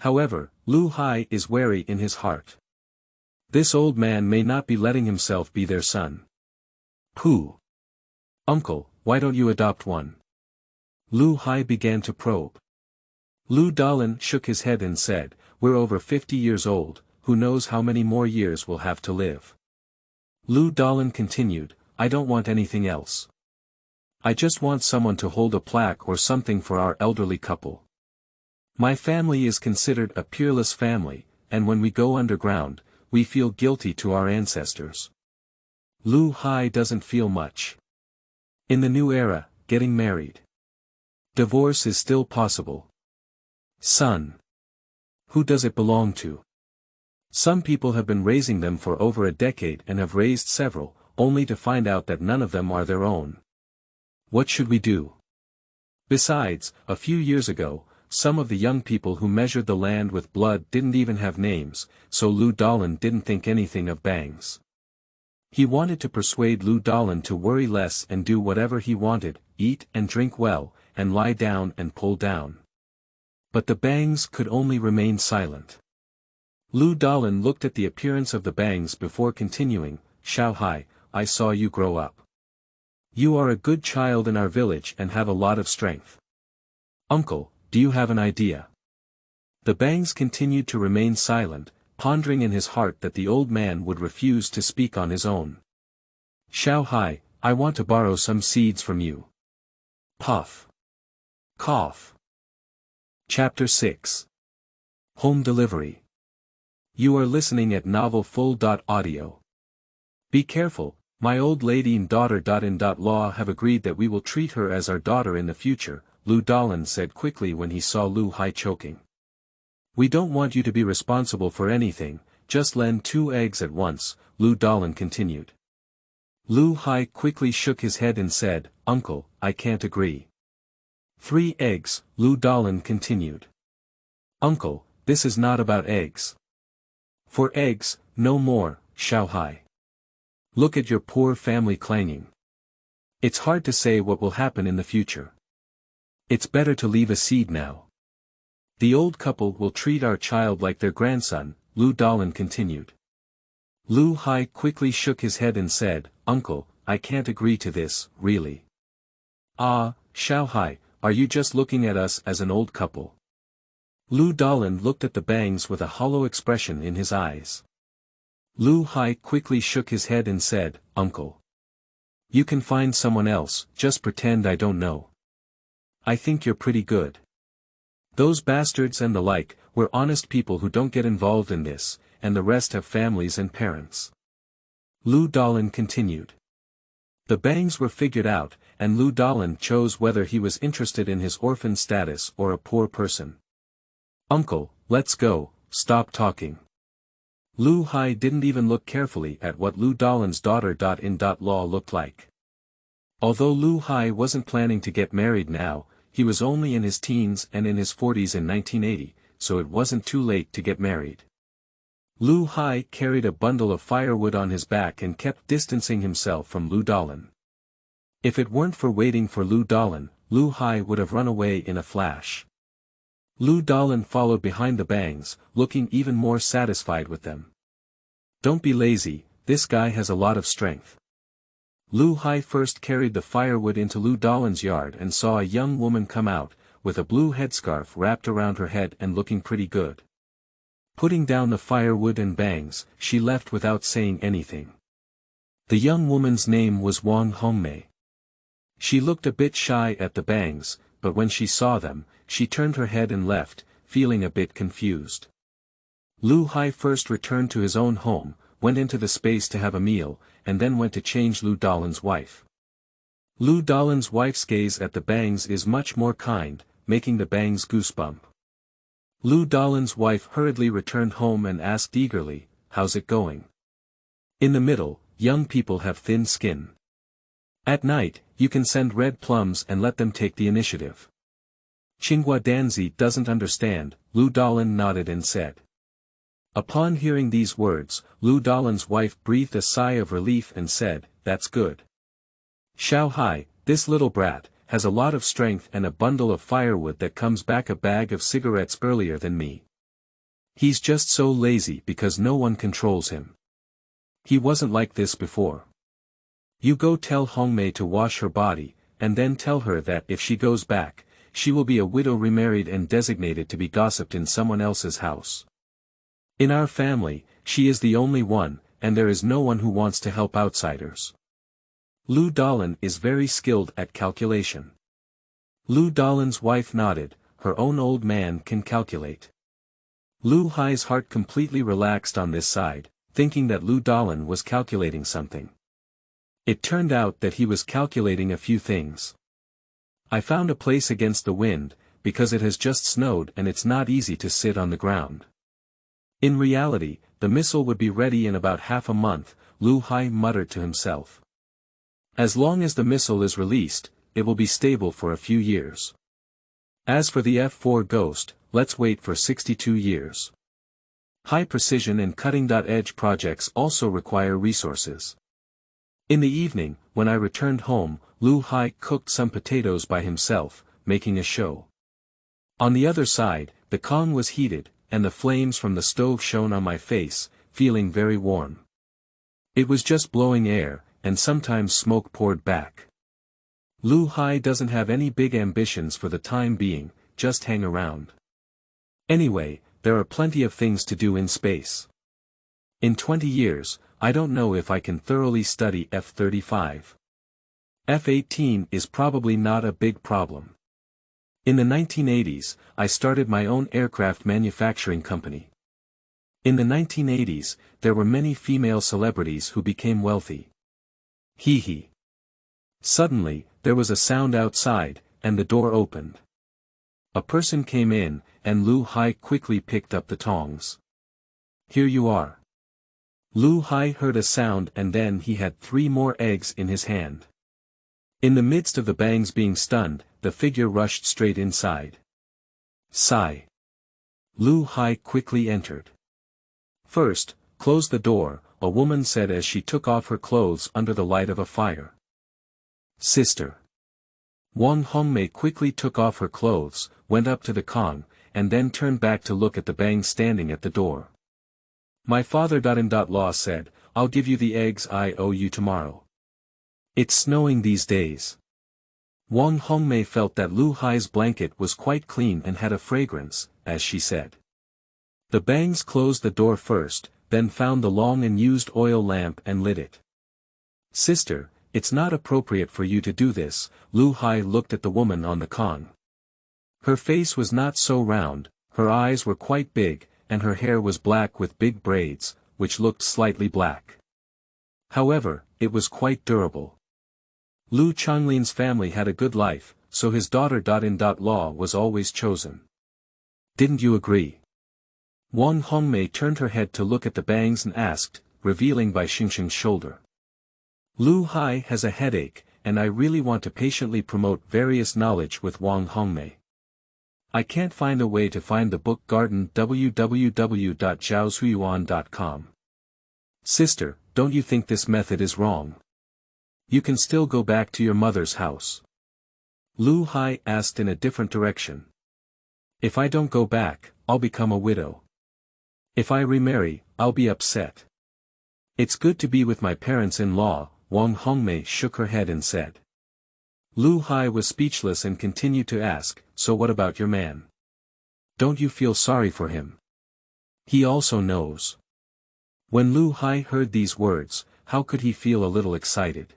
However, Liu Hai is wary in his heart. This old man may not be letting himself be their son. Pooh! Uncle, why don't you adopt one? Liu Hai began to probe. Liu Dalin shook his head and said, "We're over 50 years old, who knows how many more years we'll have to live." Liu Dalin continued, "I don't want anything else. I just want someone to hold a plaque or something for our elderly couple. My family is considered a peerless family, and when we go underground, we feel guilty to our ancestors." Liu Hai doesn't feel much. In the new era, getting married. Divorce is still possible. Son. Who does it belong to? Some people have been raising them for over a decade and have raised several, only to find out that none of them are their own. What should we do? Besides, a few years ago, some of the young people who measured the land with blood didn't even have names, so Liu Dalin didn't think anything of bangs. He wanted to persuade Liu Dalin to worry less and do whatever he wanted, eat and drink well, and lie down and pull down. But the bangs could only remain silent. Liu Dalin looked at the appearance of the bangs before continuing, "Xiao Hai, I saw you grow up. You are a good child in our village and have a lot of strength. Uncle, do you have an idea?" The bangs continued to remain silent, pondering in his heart that the old man would refuse to speak on his own. "Xiao Hai, I want to borrow some seeds from you." Puff. Cough. Chapter 6. Home Delivery. You are listening at novelfull.audio. Be careful, my old lady and daughter-in-law have agreed that we will treat her as our daughter in the future, Liu Dalin said quickly when he saw Liu Hai choking. We don't want you to be responsible for anything, just lend 2 eggs at once, Liu Dalin continued. Liu Hai quickly shook his head and said, Uncle, I can't agree. 3 eggs, Liu Dalin continued. Uncle, this is not about eggs. For eggs, no more, Xiao Hai. Look at your poor family clanging. It's hard to say what will happen in the future. It's better to leave a seed now. The old couple will treat our child like their grandson, Liu Dalin continued. Liu Hai quickly shook his head and said, Uncle, I can't agree to this, really. Ah, Xiao Hai, are you just looking at us as an old couple? Liu Dalin looked at the bangs with a hollow expression in his eyes. Liu Hai quickly shook his head and said, Uncle. You can find someone else, just pretend I don't know. I think you're pretty good. Those bastards and the like, we're honest people who don't get involved in this, and the rest have families and parents. Liu Dalin continued. The bangs were figured out, and Liu Dalin chose whether he was interested in his orphan status or a poor person. Uncle, let's go, stop talking. Liu Hai didn't even look carefully at what Liu Dalin's daughter-in-law looked like. Although Liu Hai wasn't planning to get married now, he was only in his teens and in his 40s in 1980, so it wasn't too late to get married. Liu Hai carried a bundle of firewood on his back and kept distancing himself from Liu Dalin. If it weren't for waiting for Liu Dalin, Liu Hai would have run away in a flash. Liu Dalin followed behind the bangs, looking even more satisfied with them. Don't be lazy, this guy has a lot of strength. Liu Hai first carried the firewood into Liu Dalin's yard and saw a young woman come out, with a blue headscarf wrapped around her head and looking pretty good. Putting down the firewood and bangs, she left without saying anything. The young woman's name was Wang Hongmei. She looked a bit shy at the bangs, but when she saw them, she turned her head and left, feeling a bit confused. Liu Hai first returned to his own home, went into the space to have a meal, and then went to change Liu Dalin's wife. Liu Dalin's wife's gaze at the bangs is much more kind, making the bangs goosebump. Liu Dalin's wife hurriedly returned home and asked eagerly, how's it going? In the middle, young people have thin skin. At night, you can send red plums and let them take the initiative. Qinghua Danzi doesn't understand, Liu Dalin nodded and said. Upon hearing these words, Liu Dalin's wife breathed a sigh of relief and said, that's good. Xiao Hai, this little brat, has a lot of strength and a bundle of firewood that comes back a bag of cigarettes earlier than me. He's just so lazy because no one controls him. He wasn't like this before. You go tell Hongmei to wash her body, and then tell her that if she goes back, she will be a widow remarried and designated to be gossiped in someone else's house. In our family, she is the only one, and there is no one who wants to help outsiders. Liu Dalin is very skilled at calculation. Liu Dalin's wife nodded, her own old man can calculate. Liu Hai's heart completely relaxed on this side, thinking that Liu Dalin was calculating something. It turned out that he was calculating a few things. I found a place against the wind, because it has just snowed and it's not easy to sit on the ground. In reality, the missile would be ready in about half a month, Liu Hai muttered to himself. As long as the missile is released, it will be stable for a few years. As for the F4 Ghost, let's wait for 62 years. High precision and cutting-edge projects also require resources. In the evening, when I returned home, Liu Hai cooked some potatoes by himself, making a show. On the other side, the Kong was heated, and the flames from the stove shone on my face, feeling very warm. It was just blowing air, and sometimes smoke poured back. Liu Hai doesn't have any big ambitions for the time being, just hang around. Anyway, there are plenty of things to do in space. In 20 years, I don't know if I can thoroughly study F-35. F-18 is probably not a big problem. In the 1980s, I started my own aircraft manufacturing company. In the 1980s, there were many female celebrities who became wealthy. Hee hee. Suddenly, there was a sound outside, and the door opened. A person came in, and Liu Hai quickly picked up the tongs. Here you are. Liu Hai heard a sound and then he had 3 more eggs in his hand. In the midst of the bangs being stunned, the figure rushed straight inside. Sigh. Liu Hai quickly entered. First, close the door, a woman said as she took off her clothes under the light of a fire. Sister. Wang Hongmei quickly took off her clothes, went up to the Kong, and then turned back to look at the bang standing at the door. My father-in-law said, I'll give you the eggs I owe you tomorrow. It's snowing these days. Wang Hongmei felt that Liu Hai's blanket was quite clean and had a fragrance, as she said. The bangs closed the door first, then found the long and used oil lamp and lit it. Sister, it's not appropriate for you to do this, Liu Hai looked at the woman on the Kong. Her face was not so round, her eyes were quite big, and her hair was black with big braids, which looked slightly black. However, it was quite durable. Liu Changlin's family had a good life, so his daughter-in-law was always chosen. Didn't you agree? Wang Hongmei turned her head to look at the bangs and asked, revealing by Xingxing's shoulder. Liu Hai has a headache, and I really want to patiently promote various knowledge with Wang Hongmei. I can't find a way to find the book Garden www.zhaozuiyuan.com. Sister, don't you think this method is wrong? You can still go back to your mother's house. Liu Hai asked in a different direction. If I don't go back, I'll become a widow. If I remarry, I'll be upset. It's good to be with my parents-in-law, Wang Hongmei shook her head and said. Liu Hai was speechless and continued to ask, so what about your man? Don't you feel sorry for him? He also knows. When Liu Hai heard these words, how could he feel a little excited?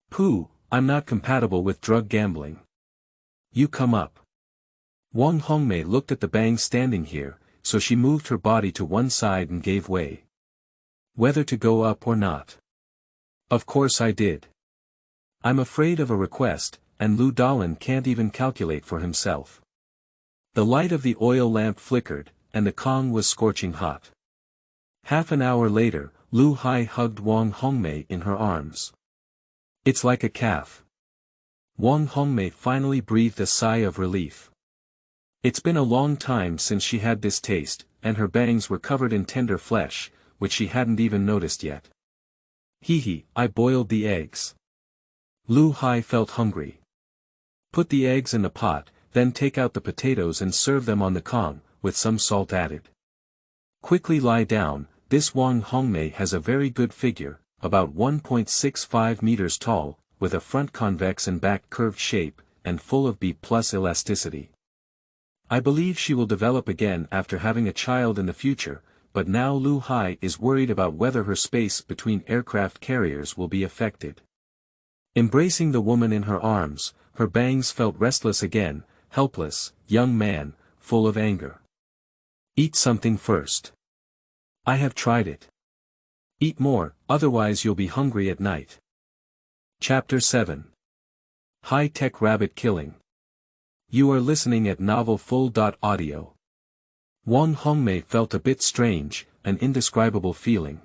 Pooh, I'm not compatible with drug gambling. You come up. Wang Hongmei looked at the bang standing here, so she moved her body to one side and gave way. Whether to go up or not? Of course I did. I'm afraid of a request, and Liu Dalin can't even calculate for himself. The light of the oil lamp flickered, and the Kong was scorching hot. Half an hour later, Liu Hai hugged Wang Hongmei in her arms. It's like a calf. Wang Hongmei finally breathed a sigh of relief. It's been a long time since she had this taste, and her bangs were covered in tender flesh, which she hadn't even noticed yet. Hee hee, I boiled the eggs. Liu Hai felt hungry. Put the eggs in the pot, then take out the potatoes and serve them on the Kong, with some salt added. Quickly lie down, this Wang Hongmei has a very good figure, about 1.65 meters tall, with a front convex and back curved shape, and full of B+ elasticity. I believe she will develop again after having a child in the future, but now Liu Hai is worried about whether her space between aircraft carriers will be affected. Embracing the woman in her arms, her bangs felt restless again, helpless, young man, full of anger. Eat something first. I have tried it. Eat more, otherwise you'll be hungry at night. Chapter 7. High-Tech Rabbit Killing. You are listening at novelfull.audio. Wang Hongmei felt a bit strange, an indescribable feeling.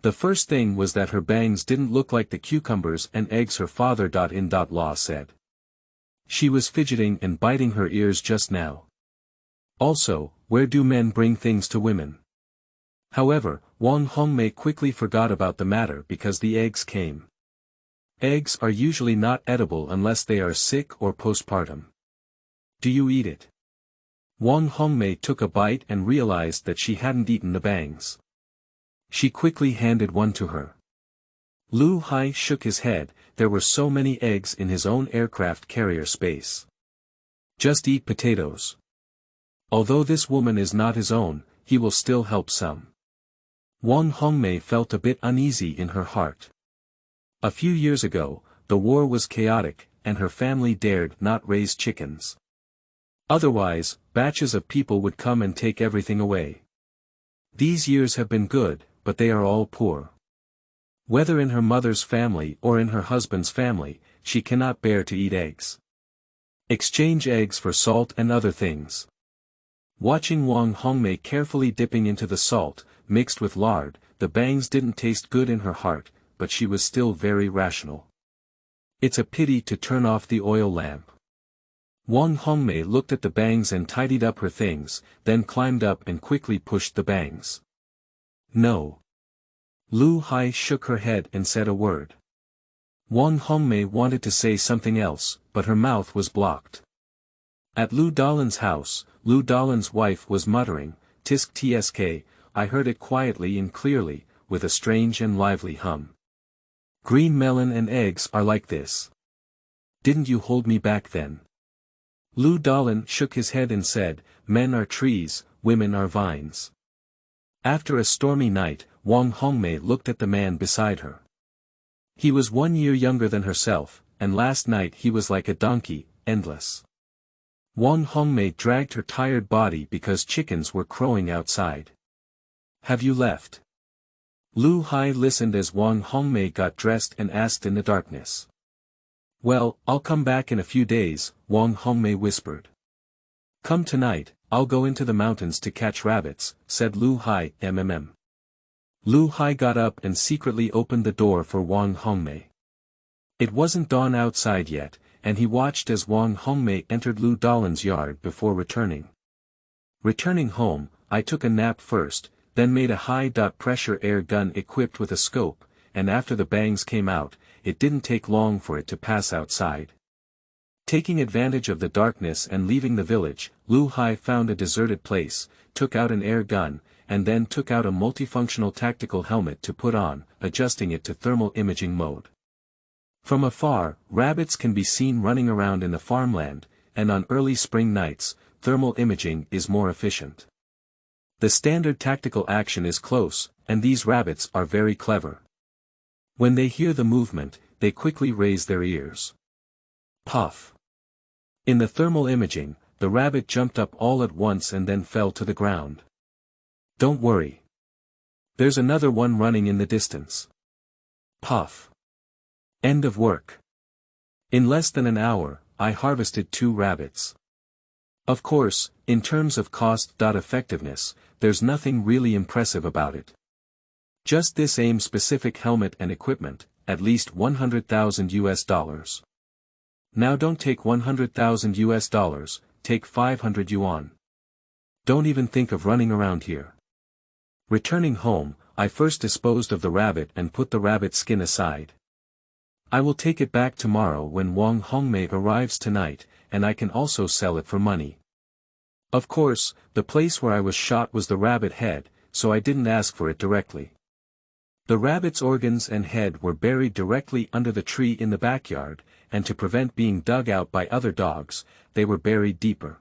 The first thing was that her bangs didn't look like the cucumbers and eggs her father-in-law said. She was fidgeting and biting her ears just now. Also, where do men bring things to women? However, Wang Hongmei quickly forgot about the matter because the eggs came. Eggs are usually not edible unless they are sick or postpartum. Do you eat it? Wang Hongmei took a bite and realized that she hadn't eaten the bangs. She quickly handed one to her. Liu Hai shook his head, there were so many eggs in his own aircraft carrier space. Just eat potatoes. Although this woman is not his own, he will still help some. Wang Hongmei felt a bit uneasy in her heart. A few years ago, the war was chaotic, and her family dared not raise chickens. Otherwise, batches of people would come and take everything away. These years have been good, but they are all poor. Whether in her mother's family or in her husband's family, she cannot bear to eat eggs. Exchange eggs for salt and other things. Watching Wang Hongmei carefully dipping into the salt, mixed with lard, the bangs didn't taste good in her heart, but she was still very rational. It's a pity to turn off the oil lamp. Wang Hongmei looked at the bangs and tidied up her things, then climbed up and quickly pushed the bangs. No. Liu Hai shook her head and said a word. Wang Hongmei wanted to say something else, but her mouth was blocked. At Liu Dalin's house, Liu Dalin's wife was muttering, "Tisk tsk," I heard it quietly and clearly, with a strange and lively hum. Green melon and eggs are like this. Didn't you hold me back then? Liu Dalin shook his head and said, men are trees, women are vines. After a stormy night, Wang Hongmei looked at the man beside her. He was 1 year younger than herself, and last night he was like a donkey, endless. Wang Hongmei dragged her tired body because chickens were crowing outside. Have you left? Liu Hai listened as Wang Hongmei got dressed and asked in the darkness. Well, I'll come back in a few days, Wang Hongmei whispered. Come tonight, I'll go into the mountains to catch rabbits, said Liu Hai. Liu Hai got up and secretly opened the door for Wang Hongmei. It wasn't dawn outside yet, and he watched as Wang Hongmei entered Liu Dalin's yard before returning. Returning home, I took a nap first, then made a high-pressure air gun equipped with a scope, and after the bangs came out, it didn't take long for it to pass outside. Taking advantage of the darkness and leaving the village, Liu Hai found a deserted place, took out an air gun, and then took out a multifunctional tactical helmet to put on, adjusting it to thermal imaging mode. From afar, rabbits can be seen running around in the farmland, and on early spring nights, thermal imaging is more efficient. The standard tactical action is close, and these rabbits are very clever. When they hear the movement, they quickly raise their ears. Puff. In the thermal imaging, the rabbit jumped up all at once and then fell to the ground. Don't worry. There's another one running in the distance. Puff. End of work. In less than an hour, I harvested 2 rabbits. Of course, in terms of cost-effectiveness, there's nothing really impressive about it. Just this aim-specific helmet and equipment, at least $100,000. Now don't take $100,000, take 500 yuan. Don't even think of running around here. Returning home, I first disposed of the rabbit and put the rabbit skin aside. I will take it back tomorrow when Wang Hongmei arrives tonight, and I can also sell it for money. Of course, the place where I was shot was the rabbit head, so I didn't ask for it directly. The rabbit's organs and head were buried directly under the tree in the backyard, and to prevent being dug out by other dogs, they were buried deeper.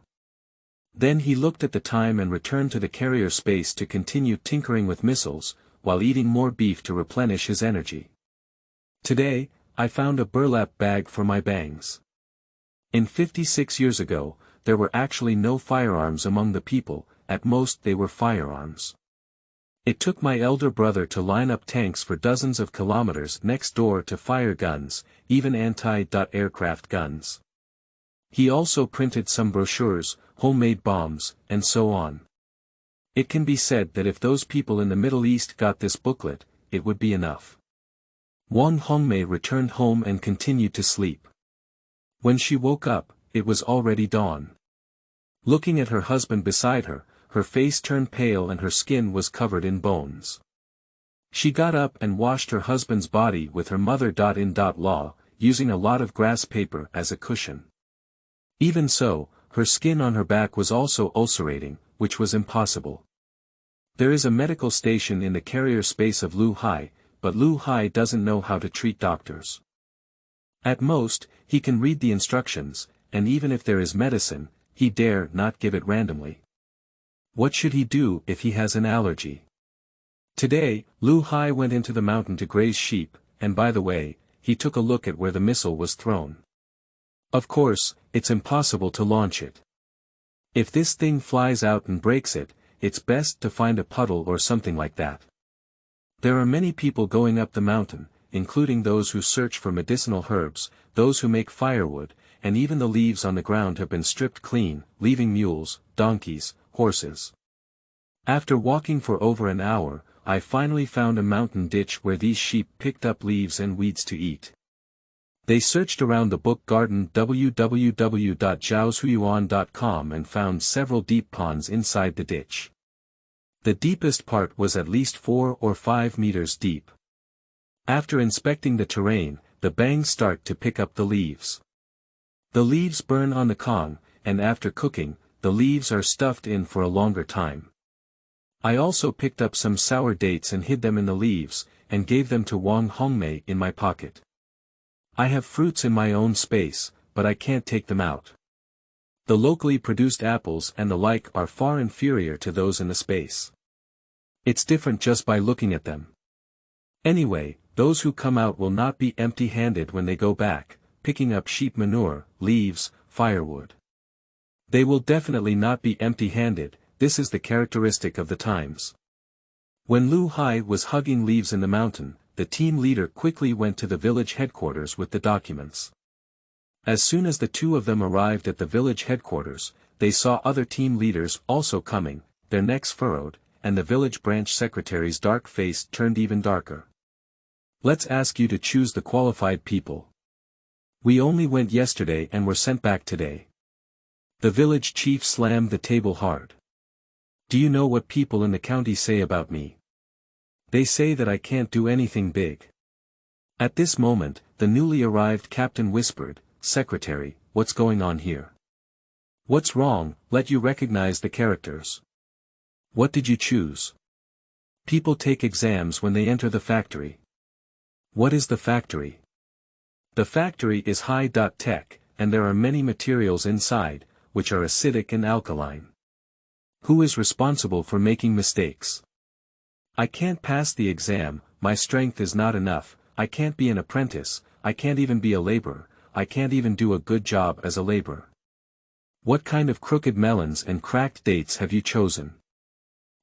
Then he looked at the time and returned to the carrier space to continue tinkering with missiles, while eating more beef to replenish his energy. Today, I found a burlap bag for my bangs. In 56 years ago, there were actually no firearms among the people, at most they were firearms. It took my elder brother to line up tanks for dozens of kilometers next door to fire guns, even anti-aircraft guns. He also printed some brochures, homemade bombs, and so on. It can be said that if those people in the Middle East got this booklet, it would be enough. Wang Hongmei returned home and continued to sleep. When she woke up, it was already dawn. Looking at her husband beside her, her face turned pale and her skin was covered in bones. She got up and washed her husband's body with her mother-in-law, using a lot of grass paper as a cushion. Even so, her skin on her back was also ulcerating, which was impossible. There is a medical station in the carrier space of Liu Hai, but Liu Hai doesn't know how to treat doctors. At most, he can read the instructions, and even if there is medicine, he dare not give it randomly. What should he do if he has an allergy? Today, Liu Hai went into the mountain to graze sheep, and by the way, he took a look at where the missile was thrown. Of course, it's impossible to launch it. If this thing flies out and breaks it, it's best to find a puddle or something like that. There are many people going up the mountain, including those who search for medicinal herbs, those who make firewood, and even the leaves on the ground have been stripped clean, leaving mules, donkeys, horses. After walking for over an hour, I finally found a mountain ditch where these sheep picked up leaves and weeds to eat. They searched around the book garden www.zhaoshuyuan.com and found several deep ponds inside the ditch. The deepest part was at least 4 or 5 meters deep. After inspecting the terrain, the bangs start to pick up the leaves. The leaves burn on the Kong, and after cooking, the leaves are stuffed in for a longer time. I also picked up some sour dates and hid them in the leaves, and gave them to Wang Hongmei in my pocket. I have fruits in my own space, but I can't take them out. The locally produced apples and the like are far inferior to those in the space. It's different just by looking at them. Anyway, those who come out will not be empty-handed when they go back, picking up sheep manure, leaves, firewood. They will definitely not be empty-handed. This is the characteristic of the times. When Liu Hai was hugging leaves in the mountain, the team leader quickly went to the village headquarters with the documents. As soon as the two of them arrived at the village headquarters, they saw other team leaders also coming, their necks furrowed, and the village branch secretary's dark face turned even darker. Let's ask you to choose the qualified people. We only went yesterday and were sent back today. The village chief slammed the table hard. Do you know what people in the county say about me? They say that I can't do anything big. At this moment, the newly arrived captain whispered, "Secretary, what's going on here? What's wrong? Let you recognize the characters. What did you choose? People take exams when they enter the factory. What is the factory? The factory is high-tech, and there are many materials inside, which are acidic and alkaline. Who is responsible for making mistakes? I can't pass the exam, my strength is not enough, I can't be an apprentice, I can't even be a laborer, I can't even do a good job as a laborer. What kind of crooked melons and cracked dates have you chosen?"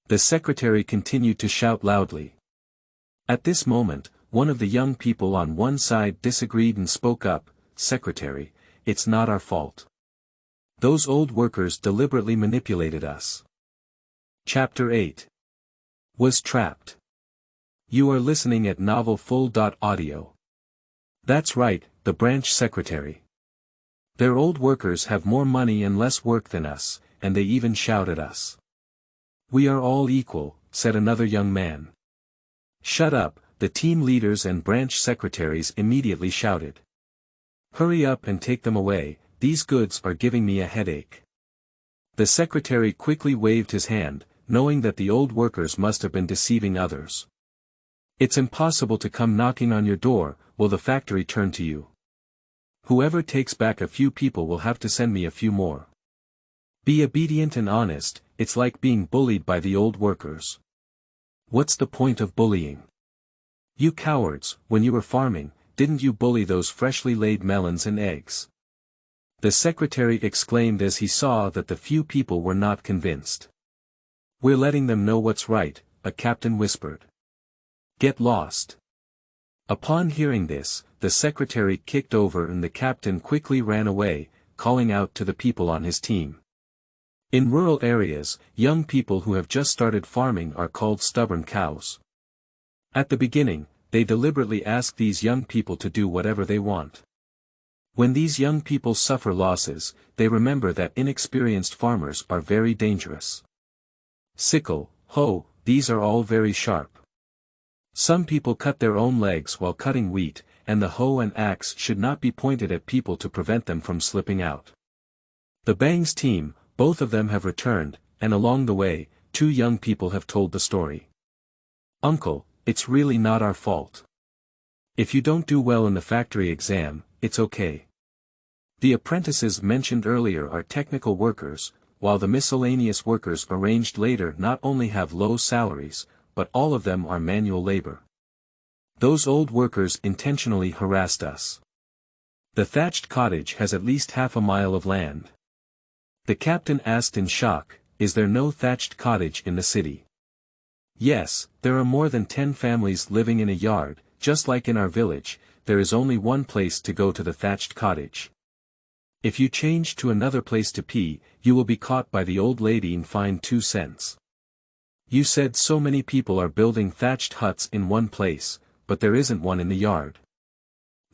The secretary continued to shout loudly. At this moment, one of the young people on one side disagreed and spoke up, "Secretary, it's not our fault. Those old workers deliberately manipulated us." Chapter 8. Was trapped. You are listening at novelfull.audio. That's right, the branch secretary. Their old workers have more money and less work than us, and they even shout at us. "We are all equal," said another young man. "Shut up," the team leaders and branch secretaries immediately shouted. "Hurry up and take them away, these goods are giving me a headache." The secretary quickly waved his hand, knowing that the old workers must have been deceiving others. "It's impossible to come knocking on your door, will the factory turn to you? Whoever takes back a few people will have to send me a few more. Be obedient and honest, it's like being bullied by the old workers. What's the point of bullying? You cowards, when you were farming, didn't you bully those freshly laid melons and eggs?" The secretary exclaimed as he saw that the few people were not convinced. "We're letting them know what's right," a captain whispered. "Get lost." Upon hearing this, the secretary kicked over and the captain quickly ran away, calling out to the people on his team. In rural areas, young people who have just started farming are called stubborn cows. At the beginning, they deliberately ask these young people to do whatever they want. When these young people suffer losses, they remember that inexperienced farmers are very dangerous. Sickle, hoe, these are all very sharp. Some people cut their own legs while cutting wheat, and the hoe and axe should not be pointed at people to prevent them from slipping out. The Bangs team, both of them have returned, and along the way, 2 young people have told the story. Uncle, it's really not our fault. If you don't do well in the factory exam, it's okay. The apprentices mentioned earlier are technical workers, while the miscellaneous workers arranged later not only have low salaries, but all of them are manual labor. Those old workers intentionally harassed us. The thatched cottage has at least half a mile of land. The captain asked in shock, "Is there no thatched cottage in the city?" Yes, there are more than 10 families living in a yard, just like in our village, there is only one place to go to the thatched cottage. If you change to another place to pee, you will be caught by the old lady and fined 2 cents. You said so many people are building thatched huts in one place, but there isn't one in the yard.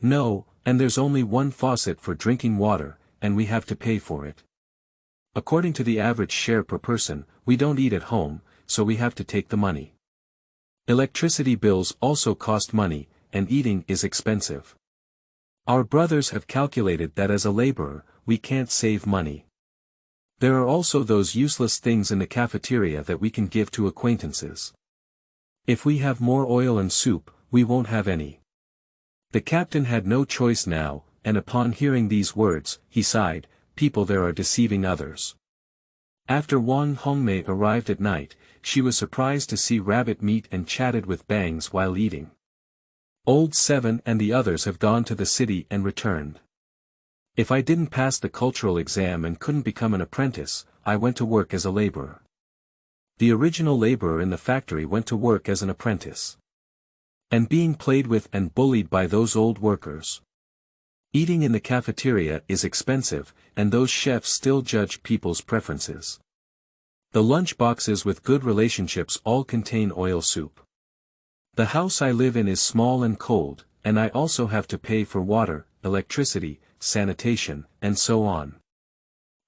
No, and there's only one faucet for drinking water, and we have to pay for it. According to the average share per person, we don't eat at home, so we have to take the money. Electricity bills also cost money, and eating is expensive. Our brothers have calculated that as a laborer, we can't save money. There are also those useless things in the cafeteria that we can give to acquaintances. If we have more oil and soup, we won't have any. The captain had no choice now, and upon hearing these words, he sighed, "People there are deceiving others." After Wang Hongmei arrived at night, she was surprised to see rabbit meat and chatted with Bangs while eating. Old 7 and the others have gone to the city and returned. If I didn't pass the cultural exam and couldn't become an apprentice, I went to work as a laborer. The original laborer in the factory went to work as an apprentice. And being played with and bullied by those old workers. Eating in the cafeteria is expensive, and those chefs still judge people's preferences. The lunch boxes with good relationships all contain oil soup. The house I live in is small and cold, and I also have to pay for water, electricity, sanitation, and so on.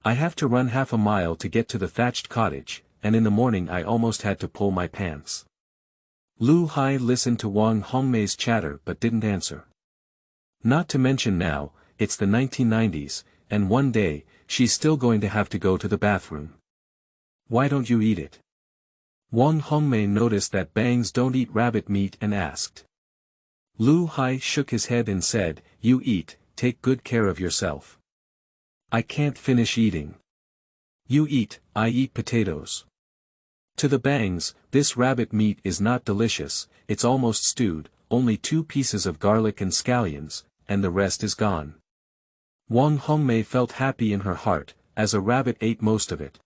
I have to run half a mile to get to the thatched cottage, and in the morning I almost had to pull my pants. Liu Hai listened to Wang Hongmei's chatter but didn't answer. Not to mention now, it's the 1990s, and one day, she's still going to have to go to the bathroom. Why don't you eat it? Wang Hongmei noticed that Bangs don't eat rabbit meat and asked. Liu Hai shook his head and said, "You eat, take good care of yourself." I can't finish eating. You eat, I eat potatoes. To the Bangs, this rabbit meat is not delicious, it's almost stewed, only 2 pieces of garlic and scallions, and the rest is gone. Wang Hongmei felt happy in her heart, as a rabbit ate most of it.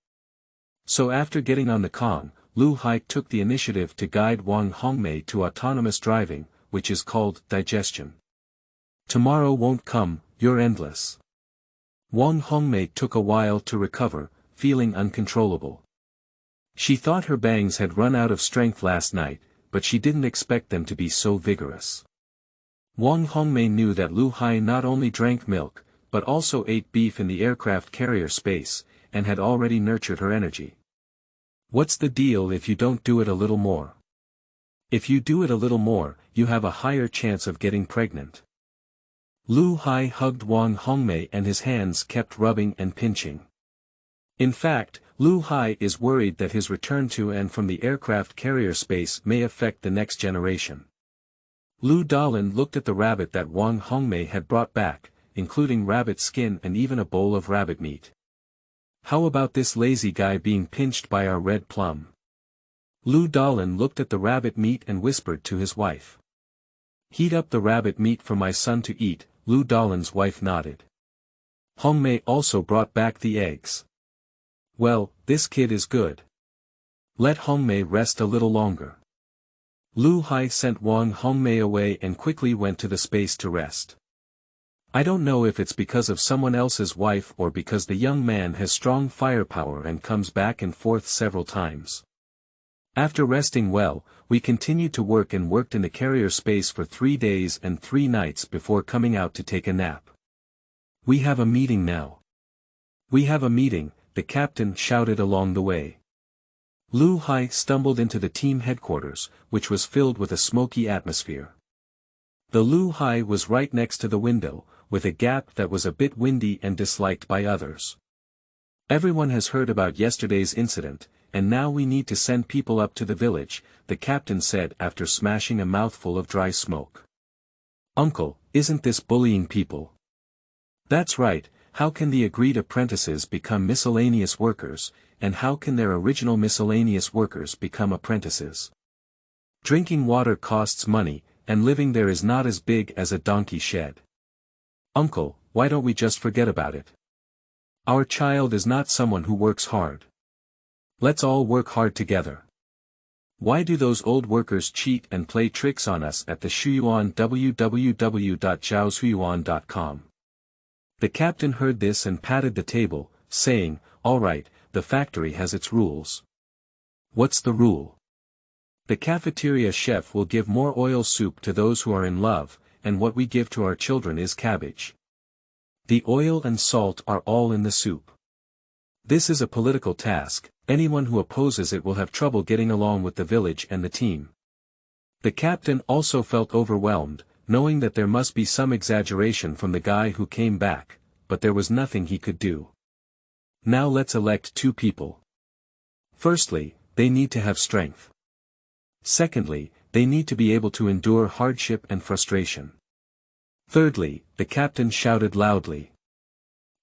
So after getting on the Kong, Liu Hai took the initiative to guide Wang Hongmei to autonomous driving, which is called digestion. Tomorrow won't come, you're endless. Wang Hongmei took a while to recover, feeling uncontrollable. She thought her Bangs had run out of strength last night, but she didn't expect them to be so vigorous. Wang Hongmei knew that Liu Hai not only drank milk, but also ate beef in the aircraft carrier space, and had already nurtured her energy. What's the deal if you don't do it a little more? If you do it a little more, you have a higher chance of getting pregnant. Liu Hai hugged Wang Hongmei and his hands kept rubbing and pinching. In fact, Liu Hai is worried that his return to and from the aircraft carrier space may affect the next generation. Liu Dalin looked at the rabbit that Wang Hongmei had brought back, including rabbit skin and even a bowl of rabbit meat. How about this lazy guy being pinched by our red plum? Liu Dalin looked at the rabbit meat and whispered to his wife. Heat up the rabbit meat for my son to eat, Liu Dalin's wife nodded. Hongmei also brought back the eggs. Well, this kid is good. Let Hongmei rest a little longer. Liu Hai sent Wang Hongmei away and quickly went to the space to rest. I don't know if it's because of someone else's wife or because the young man has strong firepower and comes back and forth several times. After resting well, we continued to work and worked in the carrier space for 3 days and 3 nights before coming out to take a nap. We have a meeting now. We have a meeting, the captain shouted along the way. Liu Hai stumbled into the team headquarters, which was filled with a smoky atmosphere. The Liu Hai was right next to the window, with a gap that was a bit windy and disliked by others. Everyone has heard about yesterday's incident, and now we need to send people up to the village, the captain said after smashing a mouthful of dry smoke. Uncle, isn't this bullying people? That's right, how can the agreed apprentices become miscellaneous workers, and how can their original miscellaneous workers become apprentices? Drinking water costs money, and living there is not as big as a donkey shed. Uncle, why don't we just forget about it? Our child is not someone who works hard. Let's all work hard together. Why do those old workers cheat and play tricks on us at the Shuyuan www.zhaoshuyuan.com? The captain heard this and patted the table, saying, all right, the factory has its rules. What's the rule? The cafeteria chef will give more oil soup to those who are in love, and what we give to our children is cabbage. The oil and salt are all in the soup. This is a political task, anyone who opposes it will have trouble getting along with the village and the team. The captain also felt overwhelmed, knowing that there must be some exaggeration from the guy who came back, but there was nothing he could do. Now let's elect 2 people. Firstly, they need to have strength. Secondly, they need to be able to endure hardship and frustration. Thirdly, the captain shouted loudly.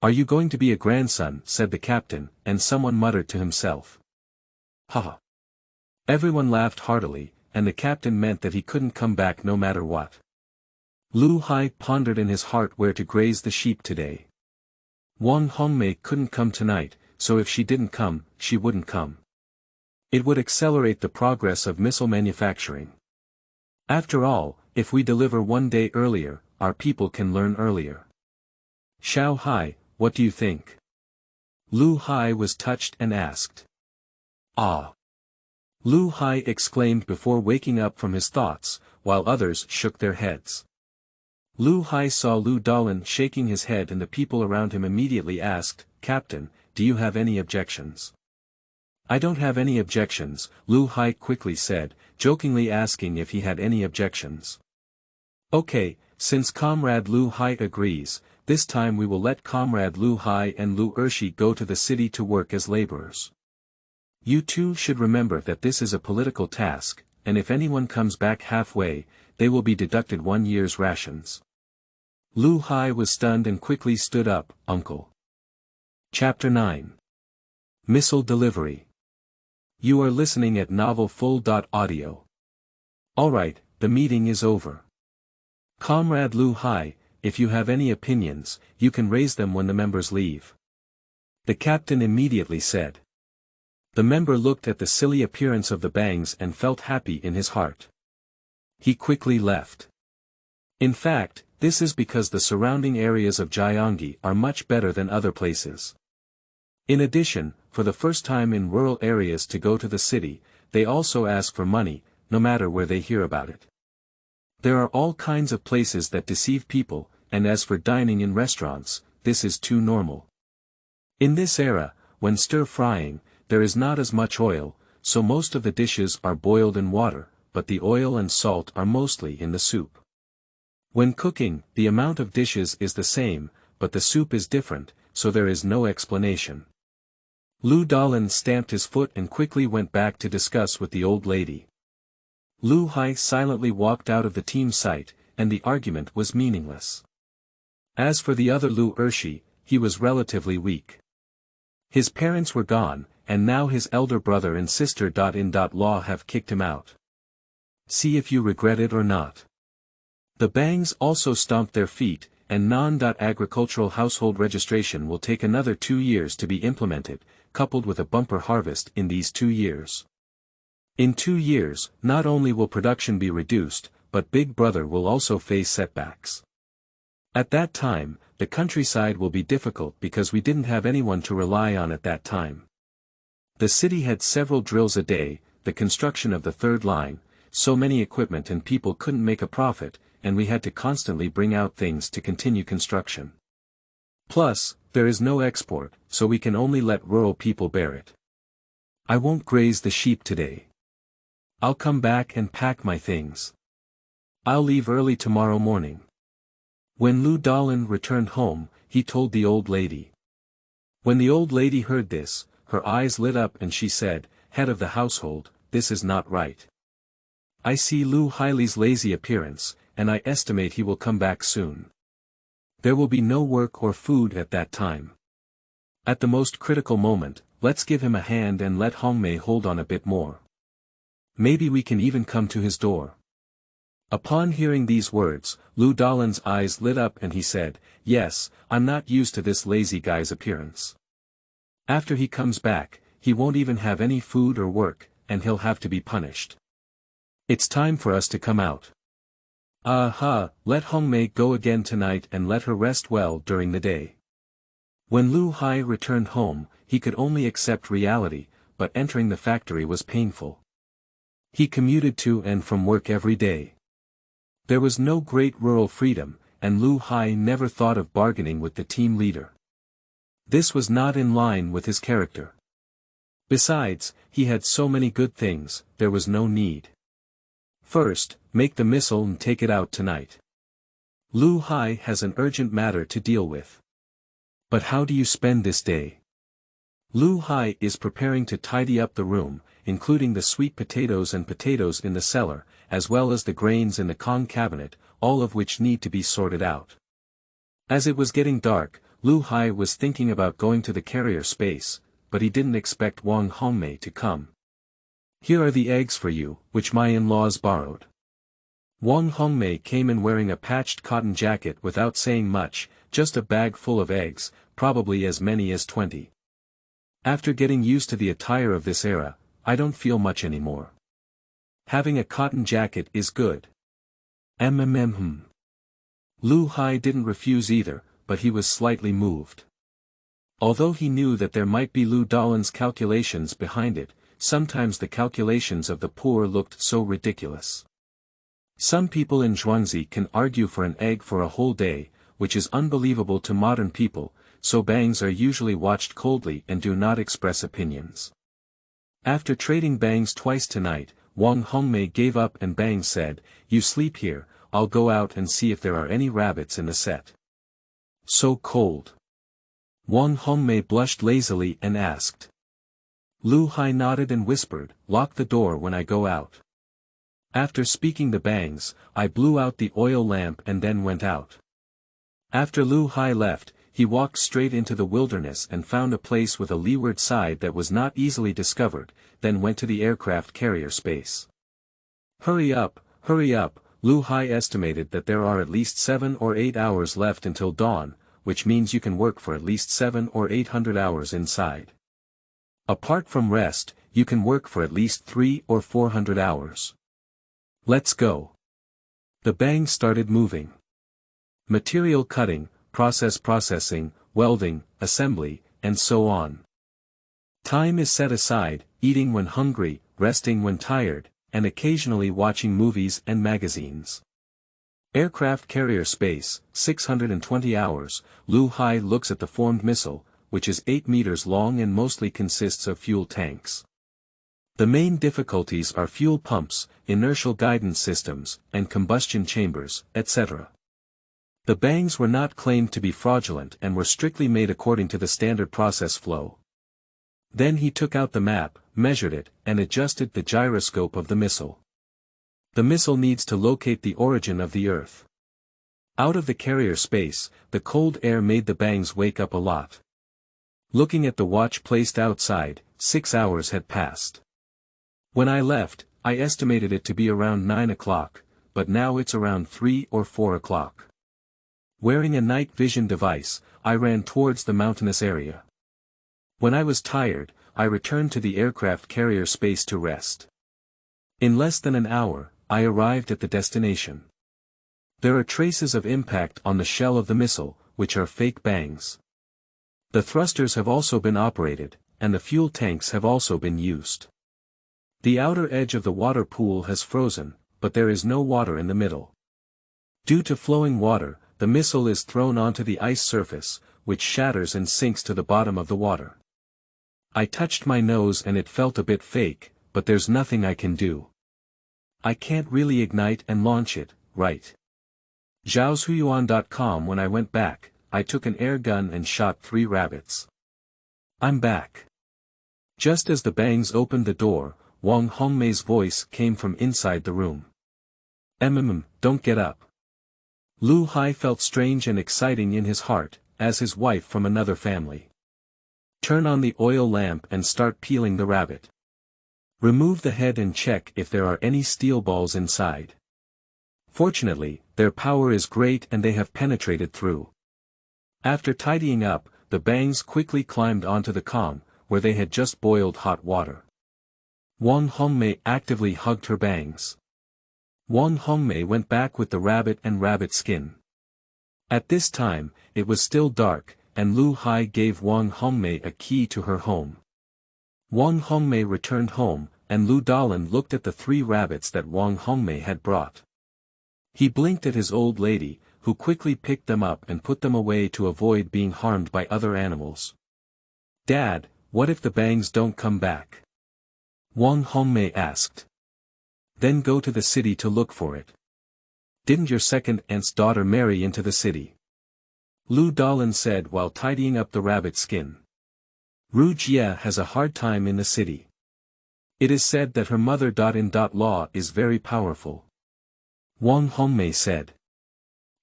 Are you going to be a grandson? Said the captain, and someone muttered to himself. Ha! Everyone laughed heartily, and the captain meant that he couldn't come back no matter what. Liu Hai pondered in his heart where to graze the sheep today. Wang Hongmei couldn't come tonight, so if she didn't come, she wouldn't come. It would accelerate the progress of missile manufacturing. After all, if we deliver 1 day earlier, our people can learn earlier. Xiao Hai, what do you think? Liu Hai was touched and asked. Ah! Liu Hai exclaimed before waking up from his thoughts, while others shook their heads. Liu Hai saw Liu Dalin shaking his head and the people around him immediately asked, Captain, do you have any objections? I don't have any objections, Liu Hai quickly said, jokingly asking if he had any objections. Okay, since Comrade Liu Hai agrees, this time we will let Comrade Liu Hai and Liu Ershi go to the city to work as laborers. You two should remember that this is a political task, and if anyone comes back halfway, they will be deducted 1 year's rations. Liu Hai was stunned and quickly stood up, Uncle. Chapter 9. Missile Delivery. You are listening at novelfull.audio. Alright, the meeting is over. Comrade Liu Hai, if you have any opinions, you can raise them when the members leave. The captain immediately said. The member looked at the silly appearance of the bangs and felt happy in his heart. He quickly left. In fact, this is because the surrounding areas of Jiangyi are much better than other places. In addition, for the first time in rural areas to go to the city, they also ask for money, no matter where they hear about it. There are all kinds of places that deceive people, and as for dining in restaurants, this is too normal. In this era, when stir-frying, there is not as much oil, so most of the dishes are boiled in water, but the oil and salt are mostly in the soup. When cooking, the amount of dishes is the same, but the soup is different, so there is no explanation. Liu Dalin stamped his foot and quickly went back to discuss with the old lady. Liu Hai silently walked out of the team site, and the argument was meaningless. As for the other Liu Ershi, he was relatively weak. His parents were gone, and now his elder brother and sister-in-law have kicked him out. See if you regret it or not. The Bangs also stomped their feet, and non-agricultural household registration will take another 2 years to be implemented, coupled with a bumper harvest in these 2 years. In 2 years, not only will production be reduced, but Big Brother will also face setbacks. At that time, the countryside will be difficult because we didn't have anyone to rely on at that time. The city had several drills a day, the construction of the third line, so many equipment and people couldn't make a profit, and we had to constantly bring out things to continue construction. Plus, there is no export, so we can only let rural people bear it. I won't graze the sheep today. I'll come back and pack my things. I'll leave early tomorrow morning. When Liu Dalin returned home, he told the old lady. When the old lady heard this, her eyes lit up and she said, "Head of the household, this is not right. I see Liu Hai's lazy appearance, and I estimate he will come back soon. There will be no work or food at that time. At the most critical moment, let's give him a hand and let Hongmei hold on a bit more. Maybe we can even come to his door." Upon hearing these words, Liu Dalin's eyes lit up and he said, "Yes, I'm not used to this lazy guy's appearance. After he comes back, he won't even have any food or work, and he'll have to be punished. It's time for us to come out. Aha, let Hongmei go again tonight and let her rest well during the day." When Liu Hai returned home, he could only accept reality, but entering the factory was painful. He commuted to and from work every day. There was no great rural freedom, and Liu Hai never thought of bargaining with the team leader. This was not in line with his character. Besides, he had so many good things, there was no need. First, make the missile and take it out tonight. Liu Hai has an urgent matter to deal with. But how do you spend this day? Liu Hai is preparing to tidy up the room, including the sweet potatoes and potatoes in the cellar, as well as the grains in the Kong cabinet, all of which need to be sorted out. As it was getting dark, Liu Hai was thinking about going to the carrier space, but he didn't expect Wang Hongmei to come. "Here are the eggs for you, which my in-laws borrowed." Wang Hongmei came in wearing a patched cotton jacket without saying much, just a bag full of eggs, probably as many as 20. After getting used to the attire of this era, I don't feel much anymore. Having a cotton jacket is good. Liu Hai didn't refuse either, but he was slightly moved. Although he knew that there might be Liu Dalin's calculations behind it, sometimes the calculations of the poor looked so ridiculous. Some people in Zhuangzi can argue for an egg for a whole day, which is unbelievable to modern people, so bangs are usually watched coldly and do not express opinions. After trading bangs twice tonight, Wang Hongmei gave up and Bang said, "You sleep here, I'll go out and see if there are any rabbits in the set." "So cold." Wang Hongmei blushed lazily and asked. Liu Hai nodded and whispered, "Lock the door when I go out." After speaking the bangs, I blew out the oil lamp and then went out. After Liu Hai left, he walked straight into the wilderness and found a place with a leeward side that was not easily discovered, then went to the aircraft carrier space. Hurry up, Liu Hai estimated that there are at least 7 or 8 hours left until dawn, which means you can work for at least 700 or 800 hours inside. Apart from rest, you can work for at least 300 or 400 hours. Let's go. The bang started moving. Material cutting, processing, welding, assembly, and so on. Time is set aside, eating when hungry, resting when tired, and occasionally watching movies and magazines. Aircraft carrier space, 620 hours, Liu Hai looks at the formed missile, which is 8 meters long and mostly consists of fuel tanks. The main difficulties are fuel pumps, inertial guidance systems, and combustion chambers, etc. The bangs were not claimed to be fraudulent and were strictly made according to the standard process flow. Then he took out the map, measured it, and adjusted the gyroscope of the missile. The missile needs to locate the origin of the Earth. Out of the carrier space, the cold air made the bangs wake up a lot. Looking at the watch placed outside, 6 hours had passed. When I left, I estimated it to be around 9 o'clock, but now it's around 3 or 4 o'clock. Wearing a night vision device, I ran towards the mountainous area. When I was tired, I returned to the aircraft carrier space to rest. In less than an hour, I arrived at the destination. There are traces of impact on the shell of the missile, which are fake bangs. The thrusters have also been operated, and the fuel tanks have also been used. The outer edge of the water pool has frozen, but there is no water in the middle. Due to flowing water, the missile is thrown onto the ice surface, which shatters and sinks to the bottom of the water. I touched my nose and it felt a bit fake, but there's nothing I can do. I can't really ignite and launch it, right? Zhaoshuyuan.com. When I went back, I took an air gun and shot 3 rabbits. I'm back. Just as the bangs opened the door, Wang Hongmei's voice came from inside the room. Don't get up. Liu Hai felt strange and exciting in his heart, as his wife from another family. Turn on the oil lamp and start peeling the rabbit. Remove the head and check if there are any steel balls inside. Fortunately, their power is great and they have penetrated through. After tidying up, the bangs quickly climbed onto the kong, where they had just boiled hot water. Wang Hongmei actively hugged her bangs. Wang Hongmei went back with the rabbit and rabbit skin. At this time, it was still dark, and Liu Hai gave Wang Hongmei a key to her home. Wang Hongmei returned home, and Liu Dalin looked at the 3 rabbits that Wang Hongmei had brought. He blinked at his old lady, who quickly picked them up and put them away to avoid being harmed by other animals. Dad, what if the bangs don't come back? Wang Hongmei asked. Then go to the city to look for it. Didn't your second aunt's daughter marry into the city? Liu Dalin said while tidying up the rabbit skin. Ru Jie has a hard time in the city. It is said that her mother-in-law is very powerful. Wang Hongmei said.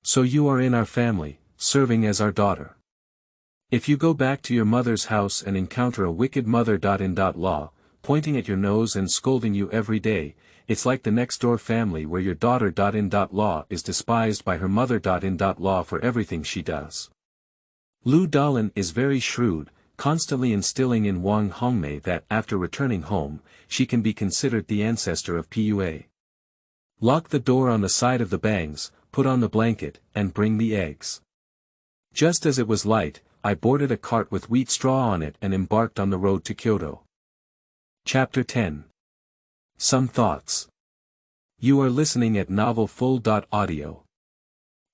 So you are in our family, serving as our daughter. If you go back to your mother's house and encounter a wicked mother-in-law, pointing at your nose and scolding you every day, it's like the next-door family where your daughter-in-law is despised by her mother-in-law for everything she does. Liu Dalin is very shrewd, constantly instilling in Wang Hongmei that after returning home, she can be considered the ancestor of Pua. Lock the door on the side of the bangs, put on the blanket, and bring the eggs. Just as it was light, I boarded a cart with wheat straw on it and embarked on the road to Kyoto. Chapter 10. Some Thoughts. You are listening at novelfull.audio.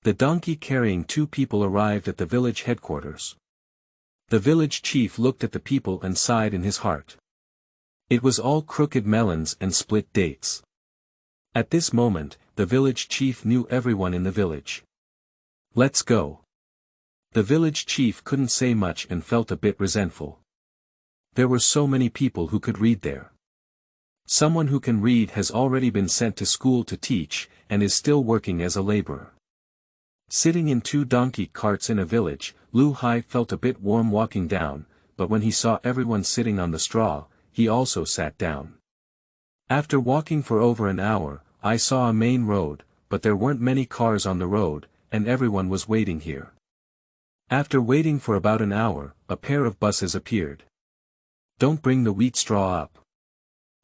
The donkey carrying 2 people arrived at the village headquarters. The village chief looked at the people and sighed in his heart. It was all crooked melons and split dates. At this moment, the village chief knew everyone in the village. Let's go. The village chief couldn't say much and felt a bit resentful. There were so many people who could read there. Someone who can read has already been sent to school to teach, and is still working as a laborer. Sitting in 2 donkey carts in a village, Liu Hai felt a bit warm walking down, but when he saw everyone sitting on the straw, he also sat down. After walking for over an hour, I saw a main road, but there weren't many cars on the road, and everyone was waiting here. After waiting for about an hour, a pair of buses appeared. Don't bring the wheat straw up.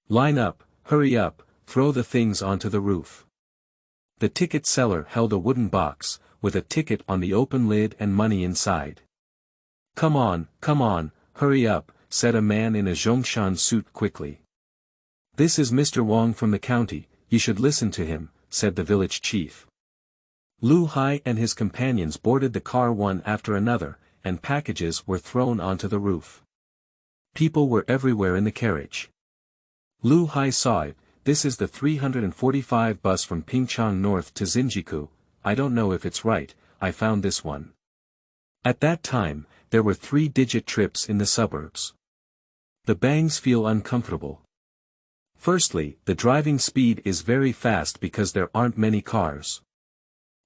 Line up, hurry up, throw the things onto the roof. The ticket seller held a wooden box, with a ticket on the open lid and money inside. Come on, hurry up, said a man in a Zhongshan suit quickly. This is Mr. Wang from the county, you should listen to him, said the village chief. Liu Hai and his companions boarded the car one after another, and packages were thrown onto the roof. People were everywhere in the carriage. Liu Hai saw it. This is the 345 bus from Pingchang north to Xinjiku. I don't know if it's right, I found this one. At that time, there were 3-digit trips in the suburbs. The bangs feel uncomfortable. Firstly, the driving speed is very fast because there aren't many cars.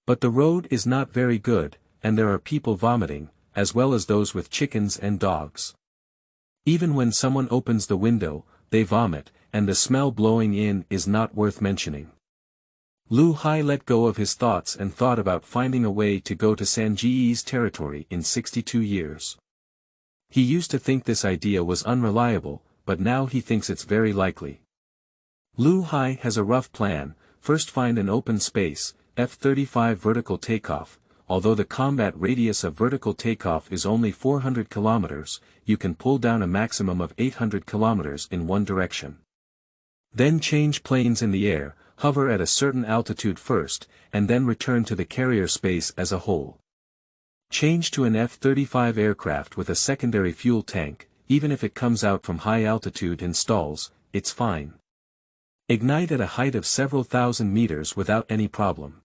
But the road is not very good, and there are people vomiting, as well as those with chickens and dogs. Even when someone opens the window, they vomit, and the smell blowing in is not worth mentioning. Liu Hai let go of his thoughts and thought about finding a way to go to Sanji's territory in 62 years. He used to think this idea was unreliable, but now he thinks it's very likely. Liu Hai has a rough plan. First find an open space, F-35 vertical takeoff. Although the combat radius of vertical takeoff is only 400 kilometers, you can pull down a maximum of 800 kilometers in one direction. Then change planes in the air, hover at a certain altitude first, and then return to the carrier space as a whole. Change to an F-35 aircraft with a secondary fuel tank, even if it comes out from high altitude and stalls, it's fine. Ignite at a height of several thousand meters without any problem.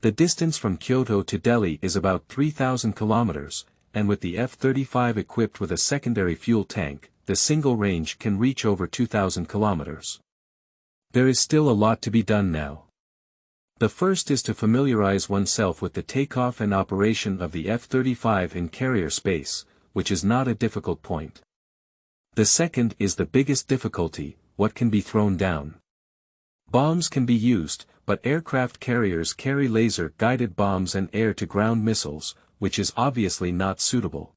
The distance from Kyoto to Delhi is about 3,000 kilometers, and with the F-35 equipped with a secondary fuel tank, the single range can reach over 2,000 kilometers. There is still a lot to be done now. The first is to familiarize oneself with the takeoff and operation of the F-35 in carrier space, which is not a difficult point. The second is the biggest difficulty: what can be thrown down. Bombs can be used, but aircraft carriers carry laser-guided bombs and air-to-ground missiles, which is obviously not suitable.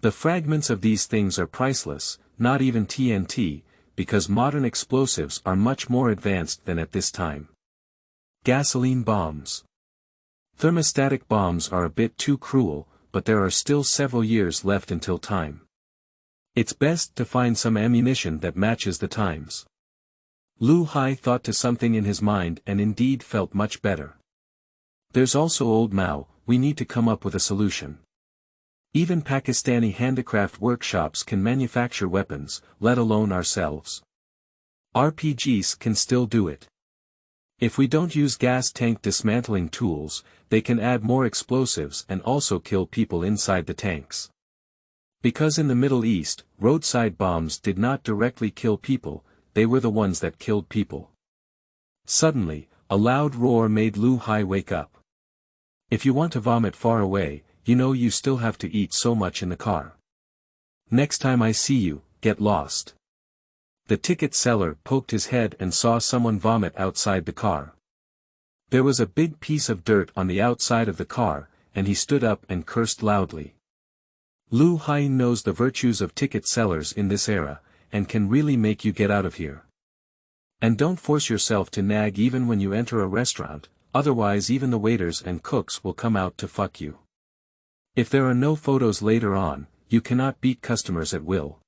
The fragments of these things are priceless, not even TNT, because modern explosives are much more advanced than at this time. Gasoline bombs. Thermostatic bombs are a bit too cruel, but there are still several years left until time. It's best to find some ammunition that matches the times. Liu Hai thought to something in his mind and indeed felt much better. There's also old Mao, we need to come up with a solution. Even Pakistani handicraft workshops can manufacture weapons, let alone ourselves. RPGs can still do it. If we don't use gas tank dismantling tools, they can add more explosives and also kill people inside the tanks. Because in the Middle East, roadside bombs did not directly kill people, they were the ones that killed people. Suddenly, a loud roar made Liu Hai wake up. If you want to vomit far away, you know you still have to eat so much in the car. Next time I see you, get lost. The ticket seller poked his head and saw someone vomit outside the car. There was a big piece of dirt on the outside of the car, and he stood up and cursed loudly. Liu Hai knows the virtues of ticket sellers in this era, and can really make you get out of here. And don't force yourself to nag even when you enter a restaurant, otherwise even the waiters and cooks will come out to fuck you. If there are no photos later on, you cannot beat customers at will.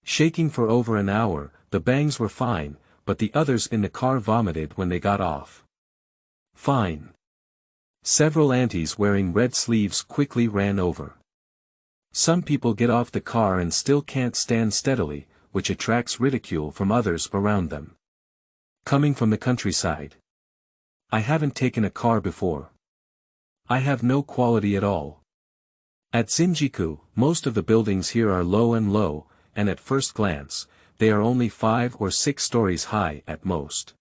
Shaking for over an hour, the bangs were fine, but the others in the car vomited when they got off. Fine. Several aunties wearing red sleeves quickly ran over. Some people get off the car and still can't stand steadily, which attracts ridicule from others around them. Coming from the countryside. I haven't taken a car before. I have no quality at all. At Shinjuku, most of the buildings here are low, and at first glance, they are only 5 or 6 stories high at most.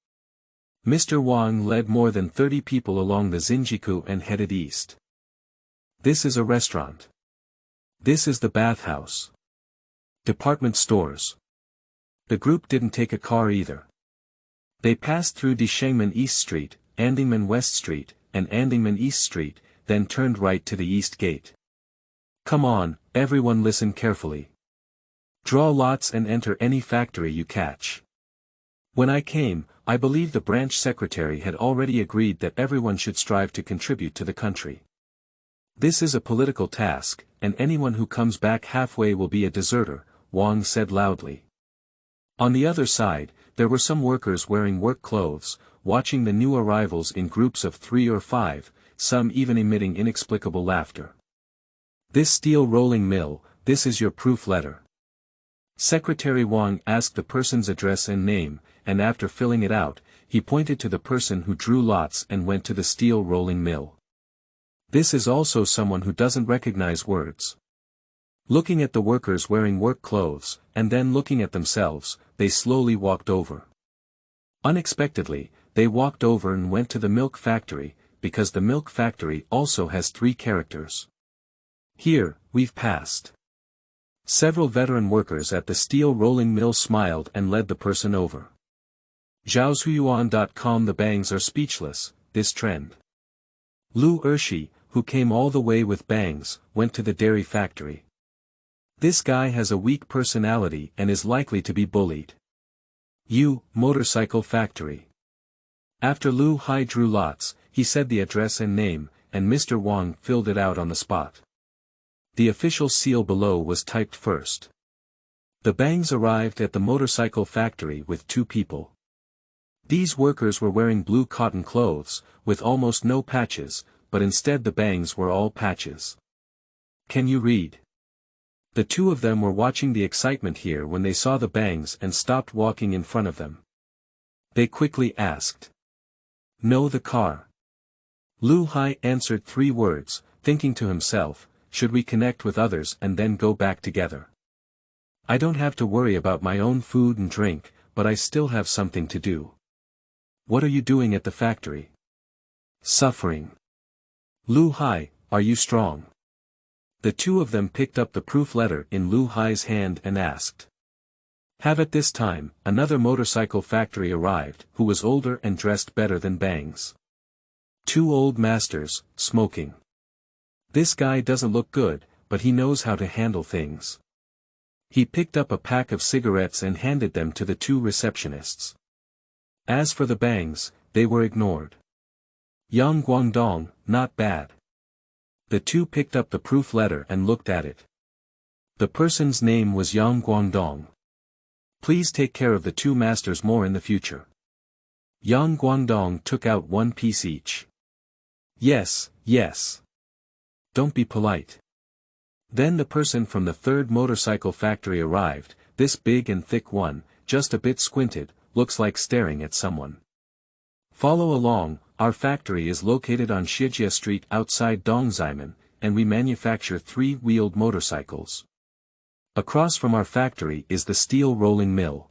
Mr. Wang led more than 30 people along the Shinjuku and headed east. This is a restaurant. This is the bathhouse. Department stores. The group didn't take a car either. They passed through Dishengmen East Street, Andingmen West Street, and Andingmen East Street, then turned right to the East Gate. Come on, everyone, listen carefully. Draw lots and enter any factory you catch. When I came, I believe the branch secretary had already agreed that everyone should strive to contribute to the country. This is a political task, and anyone who comes back halfway will be a deserter, Wang said loudly. On the other side, there were some workers wearing work clothes, watching the new arrivals in groups of 3 or 5, some even emitting inexplicable laughter. This steel rolling mill, this is your proof letter. Secretary Wang asked the person's address and name, and after filling it out, he pointed to the person who drew lots and went to the steel rolling mill. This is also someone who doesn't recognize words. Looking at the workers wearing work clothes, and then looking at themselves, they slowly walked over. Unexpectedly, they walked over and went to the milk factory, because the milk factory also has 3 characters. Here, we've passed. Several veteran workers at the steel rolling mill smiled and led the person over. Zhaozhuyuan.com. The bangs are speechless, this trend. Liu Ershi, who came all the way with bangs, went to the dairy factory. This guy has a weak personality and is likely to be bullied. Motorcycle factory. After Liu Hai drew lots, he said the address and name, and Mr. Wang filled it out on the spot. The official seal below was typed first. The Bangs arrived at the motorcycle factory with 2 people. These workers were wearing blue cotton clothes, with almost no patches, but instead the Bangs were all patches. Can you read? The 2 of them were watching the excitement here when they saw the Bangs and stopped walking in front of them. They quickly asked. "No, the car." Liu Hai answered 3 words, thinking to himself, should we connect with others and then go back together? I don't have to worry about my own food and drink, but I still have something to do. What are you doing at the factory? Suffering. Liu Hai, are you strong? The 2 of them picked up the proof letter in Liu Hai's hand and asked. Have at this time, another motorcycle factory arrived, who was older and dressed better than Bangs. 2 old masters, smoking. This guy doesn't look good, but he knows how to handle things. He picked up a pack of cigarettes and handed them to the 2 receptionists. As for the Bangs, they were ignored. Yang Guangdong, not bad. The 2 picked up the proof letter and looked at it. The person's name was Yang Guangdong. Please take care of the 2 masters more in the future. Yang Guangdong took out 1 piece each. Yes, yes. Don't be polite. Then the person from the 3rd motorcycle factory arrived, this big and thick one, just a bit squinted, looks like staring at someone. Follow along, our factory is located on Shijia Street outside Dongzaimen, and we manufacture 3-wheeled motorcycles. Across from our factory is the steel rolling mill.